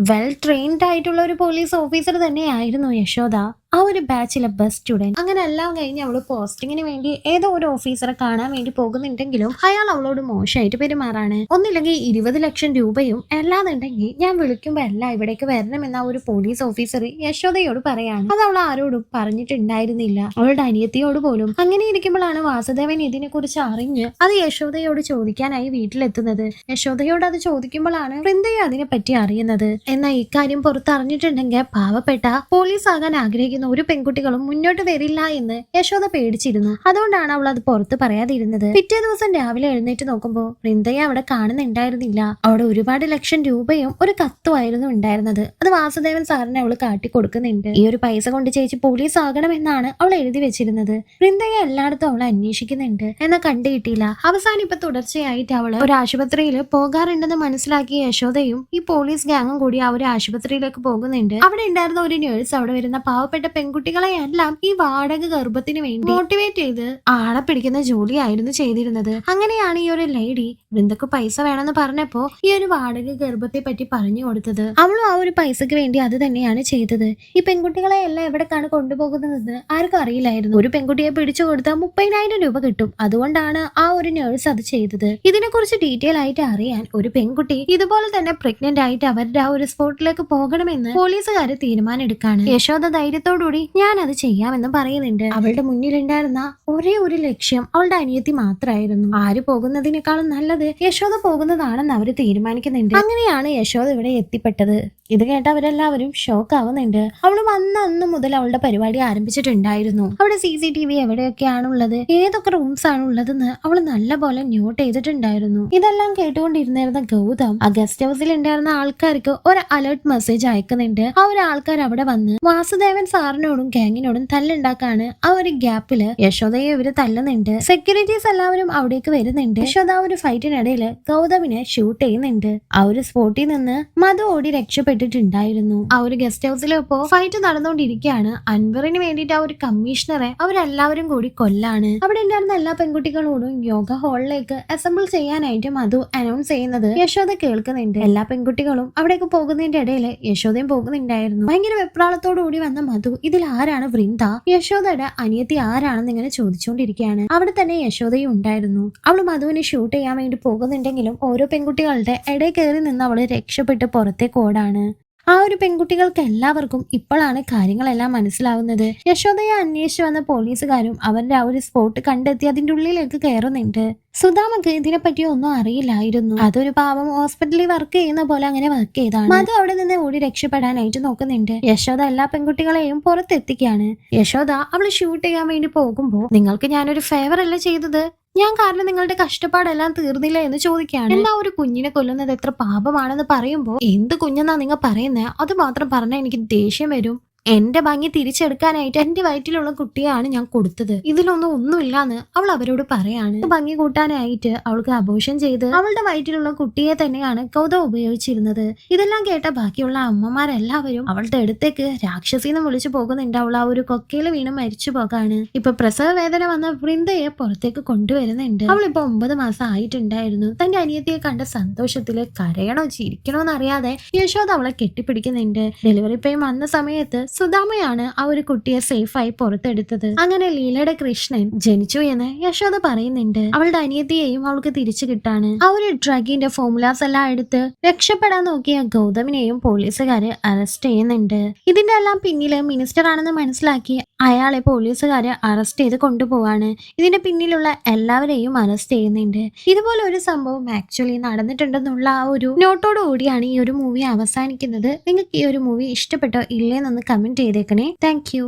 A: വെൽ ട്രെയിൻഡ് ആയിട്ടുള്ള ഒരു പോലീസ് ഓഫീസർ തന്നെയായിരുന്നു യശോദ. ആ ഒരു ബാച്ചിലെ ബെസ്റ്റ് സ്റ്റുഡന്റ്. അങ്ങനെ എല്ലാം കഴിഞ്ഞ് അവള് പോസ്റ്റിങ്ങിന് വേണ്ടി ഏതോ ഒരു ഓഫീസറെ കാണാൻ വേണ്ടി പോകുന്നുണ്ടെങ്കിലും അയാൾ അവളോട് മോശമായിട്ട് പെരുമാറാണ്. ഒന്നില്ലെങ്കിൽ 20 ലക്ഷം രൂപയും അല്ലാന്നുണ്ടെങ്കിൽ ഞാൻ വിളിക്കുമ്പോ എല്ലാം ഇവിടേക്ക് വരണമെന്ന ഒരു പോലീസ് ഓഫീസർ യശോദയോട് പറയാണ്. അത് അവൾ ആരോടും പറഞ്ഞിട്ടുണ്ടായിരുന്നില്ല, അവളുടെ അനിയത്തിയോട് പോലും. അങ്ങനെ ഇരിക്കുമ്പോഴാണ് വാസുദേവൻ ഇതിനെ കുറിച്ച് അറിഞ്ഞ് അത് യശോദയോട് ചോദിക്കാനായി വീട്ടിലെത്തുന്നത്. യശോദയോട് അത് ചോദിക്കുമ്പോഴാണ് വൃന്ദയെ അതിനെ പറ്റി അറിയുന്നത്. എന്നാൽ ഇക്കാര്യം പുറത്തറിഞ്ഞിട്ടുണ്ടെങ്കിൽ പാവപ്പെട്ട പോലീസ് ആകാൻ ആഗ്രഹിക്കുന്ന ഒരു പെൺകുട്ടികളും മുന്നോട്ട് വരില്ല എന്ന് യശോദ പേടിച്ചിരുന്നു. അതുകൊണ്ടാണ് അവൾ അത് പുറത്ത് പറയാതിരുന്നത്. പിറ്റേ ദിവസം രാവിലെ എഴുന്നേറ്റ് നോക്കുമ്പോൾ വൃന്ദയെ അവിടെ കാണുന്നുണ്ടായിരുന്നില്ല. അവിടെ ഒരുപാട് ലക്ഷം രൂപയും ഒരു കത്തുമായിരുന്നു ഉണ്ടായിരുന്നത്. അത് വാസുദേവൻ സാറിനെ അവള് കാട്ടിക്കൊടുക്കുന്നുണ്ട്. ഈ ഒരു പൈസ കൊണ്ട് ചേച്ചി പോലീസ് ആകണമെന്നാണ് അവൾ എഴുതി വെച്ചിരുന്നത്. വൃന്ദയെ എല്ലായിടത്തും അവൾ അന്വേഷിക്കുന്നുണ്ട്, എന്നാൽ കണ്ടു കിട്ടിയില്ല. അവസാനം ഇപ്പൊ തുടർച്ചയായിട്ട് അവള് ഒരു ആശുപത്രിയിൽ പോകാറുണ്ടെന്ന് മനസ്സിലാക്കിയ യശോദയും ഈ പോലീസ് ഗാങ്ങും കൂടി ആ ഒരു ആശുപത്രിയിലേക്ക് പോകുന്നുണ്ട്. അവിടെ ഉണ്ടായിരുന്ന ഒരു നേഴ്സ് അവിടെ വരുന്ന പാവപ്പെട്ട പെൺകുട്ടികളെ എല്ലാം ഈ വാടക ഗർഭത്തിന് വേണ്ടി മോട്ടിവേറ്റ് ചെയ്ത് ആളെ പിടിക്കുന്ന ജോലിയായിരുന്നു ചെയ്തിരുന്നത്. അങ്ങനെയാണ് ഈ ഒരു ലേഡി വൃന്ദക്ക് പൈസ വേണമെന്ന് പറഞ്ഞപ്പോ ഈ ഒരു വാടക ഗർഭത്തെ പറ്റി പറഞ്ഞു കൊടുത്തത്. അവളും ആ ഒരു പൈസക്ക് വേണ്ടി അത് തന്നെയാണ് ചെയ്തത്. ഈ പെൺകുട്ടികളെ എല്ലാം എവിടേക്കാണ് കൊണ്ടുപോകുന്നതെന്ന് ആർക്കും അറിയില്ലായിരുന്നു. ഒരു പെൺകുട്ടിയെ പിടിച്ചു കൊടുത്താൽ 30,000 രൂപ കിട്ടും. അതുകൊണ്ടാണ് ആ ഒരു നേഴ്സ് അത് ചെയ്തത്. ഇതിനെക്കുറിച്ച് ഡീറ്റെയിൽ ആയിട്ട് അറിയാൻ ഒരു പെൺകുട്ടി ഇതുപോലെ തന്നെ പ്രഗ്നന്റ് ആയിട്ട് അവരുടെ ആ ഒരു സ്പോട്ടിലേക്ക് പോകണമെന്ന് പോലീസുകാർ തീരുമാനം എടുക്കാണ്. യശോദ ധൈര്യത്തോടുകൂടി ഞാൻ അത് ചെയ്യാമെന്ന് പറയുന്നുണ്ട്. അവളുടെ മുന്നിലുണ്ടായിരുന്ന ഒരേ ഒരു ലക്ഷ്യം അവളുടെ അനിയത്തി മാത്രമായിരുന്നു. ആര് പോകുന്നതിനേക്കാളും നല്ലത് യശോദ പോകുന്നതാണെന്ന് അവര് തീരുമാനിക്കുന്നുണ്ട്. അങ്ങനെയാണ് യശോദ ഇവിടെ എത്തിപ്പെട്ടത്. ഇത് കേട്ട അവരെല്ലാവരും ഷോക്ക് ആവുന്നുണ്ട്. അവള് വന്ന അന്ന് മുതൽ അവളുടെ പരിപാടി ആരംഭിച്ചിട്ടുണ്ടായിരുന്നു. അവിടെ CCTV എവിടെയൊക്കെയാണുള്ളത്, ഏതൊക്കെ റൂംസ് ആണ് ഉള്ളതെന്ന് അവള് നല്ലപോലെ നോട്ട് ചെയ്തിട്ടുണ്ടായിരുന്നു. ഇതെല്ലാം കേട്ടുകൊണ്ടിരുന്നിരുന്ന ഗൗതം ആ ഗസ്റ്റ് ഹൗസിൽ ഉണ്ടായിരുന്ന ആൾക്കാർക്ക് ഒരു അലേർട്ട് മെസ്സേജ് അയക്കുന്നുണ്ട്. ആ ഒരു ആൾക്കാർ അവിടെ വന്ന് വാസുദേവൻ സാറിനോടും ഗാങ്ങിനോടും തല്ലുണ്ടാക്കാണ്. ആ ഒരു ഗ്യാപ്പില് യശോദയെ ഇവര് തല്ലുന്നുണ്ട്. സെക്യൂരിറ്റീസ് എല്ലാവരും അവിടേക്ക് വരുന്നുണ്ട്. യശോദ ആ ഒരു ഫൈറ്റിനിടയില് ഗൗതമിനെ ഷൂട്ട് ചെയ്യുന്നുണ്ട്. ആ ഒരു സ്പോട്ടിൽ നിന്ന് മധു ഓടി രക്ഷപ്പെട്ടിട്ടുണ്ടായിരുന്നു. ആ ഒരു ഗസ്റ്റ് ഹൗസിൽ ഇപ്പോ ഫൈറ്റ് നടന്നുകൊണ്ടിരിക്കുകയാണ്. അൻവറിന് വേണ്ടിയിട്ട് ആ ഒരു കമ്മീഷണറെ അവരെല്ലാവരും കൂടി കൊല്ലാണ്. അവിടെ ഉണ്ടായിരുന്ന എല്ലാ പെൺകുട്ടികളോടും യോഗ ഹാളിലേക്ക് അസംബിൾ ചെയ്യാനായിട്ട് മധു അനൗൺസ് ചെയ്യുന്നത് യശോദ കേൾക്കുന്നുണ്ട്. എല്ലാ പെൺകുട്ടികളും അവിടേക്ക് പോകുന്നതിന്റെ ഇടയിൽ യശോദയും പോകുന്നുണ്ടായിരുന്നു. ഭയങ്കര വെപ്രാളത്തോടു കൂടി വന്ന മധു ഇതിൽ ആരാണ് വൃന്ദ, യശോദയുടെ അനിയത്തി ആരാണെന്ന് ഇങ്ങനെ ചോദിച്ചുകൊണ്ടിരിക്കുകയാണ്. അവിടെ തന്നെ യശോദയും ഉണ്ടായിരുന്നു. അവള് മധുവിനെ ഷൂട്ട് ചെയ്യാൻ വേണ്ടി പോകുന്നുണ്ടെങ്കിലും ഓരോ പെൺകുട്ടികളുടെ ഇടയിൽ കയറി നിന്ന് അവള് രക്ഷപ്പെട്ട് പുറത്തേക്ക് ഓടാണ്. ആ ഒരു പെൺകുട്ടികൾക്ക് എല്ലാവർക്കും ഇപ്പോഴാണ് കാര്യങ്ങളെല്ലാം മനസ്സിലാവുന്നത്. യശോദയെ അന്വേഷിച്ചു വന്ന പോലീസുകാരും അവരുടെ ആ ഒരു സ്പോട്ട് കണ്ടെത്തി അതിന്റെ ഉള്ളിലേക്ക് കയറുന്നുണ്ട്. സുധാമക്ക് ഇതിനെപ്പറ്റി ഒന്നും അറിയില്ലായിരുന്നു. അതൊരു പാവം ഹോസ്പിറ്റലിൽ വർക്ക് ചെയ്യുന്ന പോലെ അങ്ങനെ വർക്ക് ചെയ്താണ്. മധു അവിടെ നിന്ന് ഓടി രക്ഷപ്പെടാനായിട്ട് നോക്കുന്നുണ്ട്. യശോദ എല്ലാ പെൺകുട്ടികളെയും പുറത്തെത്തിക്കുകയാണ്. യശോദ അവള് ഷൂട്ട് ചെയ്യാൻ വേണ്ടി പോകുമ്പോ നിങ്ങൾക്ക് ഞാനൊരു ഫേവർ അല്ല ചെയ്തത്, ഞാൻ കാരണം നിങ്ങളുടെ കഷ്ടപ്പാടെല്ലാം തീർന്നില്ല എന്ന് ചോദിക്കുകയാണ്. എന്നാ ഒരു കുഞ്ഞിനെ കൊല്ലുന്നത് എത്ര പാപമാണെന്ന് പറയുമ്പോൾ എന്ത് കുഞ്ഞെന്നാ നിങ്ങൾ പറയുന്നത്, അത് മാത്രം പറഞ്ഞാൽ എനിക്ക് ദേഷ്യം വരും. എന്റെ ഭംഗി തിരിച്ചെടുക്കാനായിട്ട് എന്റെ വയറ്റിലുള്ള കുട്ടിയാണ് ഞാൻ കൊടുത്തത്. ഇതിലൊന്നും ഒന്നുമില്ലാന്ന് അവൾ അവരോട് പറയാണ്. ഭംഗി കൂട്ടാനായിട്ട് അവൾക്ക് അബോർഷൻ ചെയ്ത് അവളുടെ വയറ്റിലുള്ള കുട്ടിയെ തന്നെയാണ് ഗൗതം ഉപയോഗിച്ചിരുന്നത്. ഇതെല്ലാം കേട്ട ബാക്കിയുള്ള അമ്മമാരെല്ലാവരും അവളുടെ അടുത്തേക്ക് രാക്ഷസിന്ന് വിളിച്ചു പോകുന്നുണ്ട്. അവൾ ആ ഒരു കൊക്കയിൽ വീണ് മരിച്ചു പോകാണ്. ഇപ്പൊ പ്രസവ വേദന വന്ന വൃന്ദയെ പുറത്തേക്ക് കൊണ്ടുവരുന്നുണ്ട്. അവളിപ്പോ 9 മാസം ആയിട്ടുണ്ടായിരുന്നു. തന്റെ അനിയത്തിയെ കണ്ട സന്തോഷത്തില് കരയണോ ചിരിക്കണോ എന്നറിയാതെ യശോദ അവളെ കെട്ടിപ്പിടിക്കുന്നുണ്ട്. ഡെലിവറി പെയിൻ വന്ന സമയത്ത് സുധാമയാണ് ആ ഒരു കുട്ടിയെ സേഫായി പുറത്തെടുത്തത്. അങ്ങനെ ലീലയുടെ കൃഷ്ണൻ ജനിച്ചു എന്ന് യശോദ പറയുന്നുണ്ട്. അവളുടെ അനിയത്തിയെയും അവൾക്ക് തിരിച്ചു കിട്ടാണ്. ആ ഒരു ഡ്രഗിന്റെ ഫോർമുലാസ് എല്ലാം എടുത്ത് രക്ഷപ്പെടാൻ നോക്കിയ ഗൗതമിനെയും പോലീസുകാര് അറസ്റ്റ് ചെയ്യുന്നുണ്ട്. ഇതിന്റെ എല്ലാം പിന്നില് മിനിസ്റ്റർ ആണെന്ന് മനസ്സിലാക്കി അയാളെ പോലീസുകാര് അറസ്റ്റ് ചെയ്ത് കൊണ്ടുപോവാണ്. ഇതിന്റെ പിന്നിലുള്ള എല്ലാവരെയും അറസ്റ്റ് ചെയ്യുന്നുണ്ട്. ഇതുപോലെ ഒരു സംഭവം ആക്ച്വലി നടന്നിട്ടുണ്ടെന്നുള്ള ആ ഒരു നോട്ടോട് കൂടിയാണ് ഈ ഒരു മൂവി അവസാനിക്കുന്നത്. നിങ്ങൾക്ക് ഈ ഒരു മൂവി ഇഷ്ടപ്പെട്ടോ ഇല്ലേന്നൊന്ന് കമന്റ് ചെയ്തേക്കണേ. Thank you.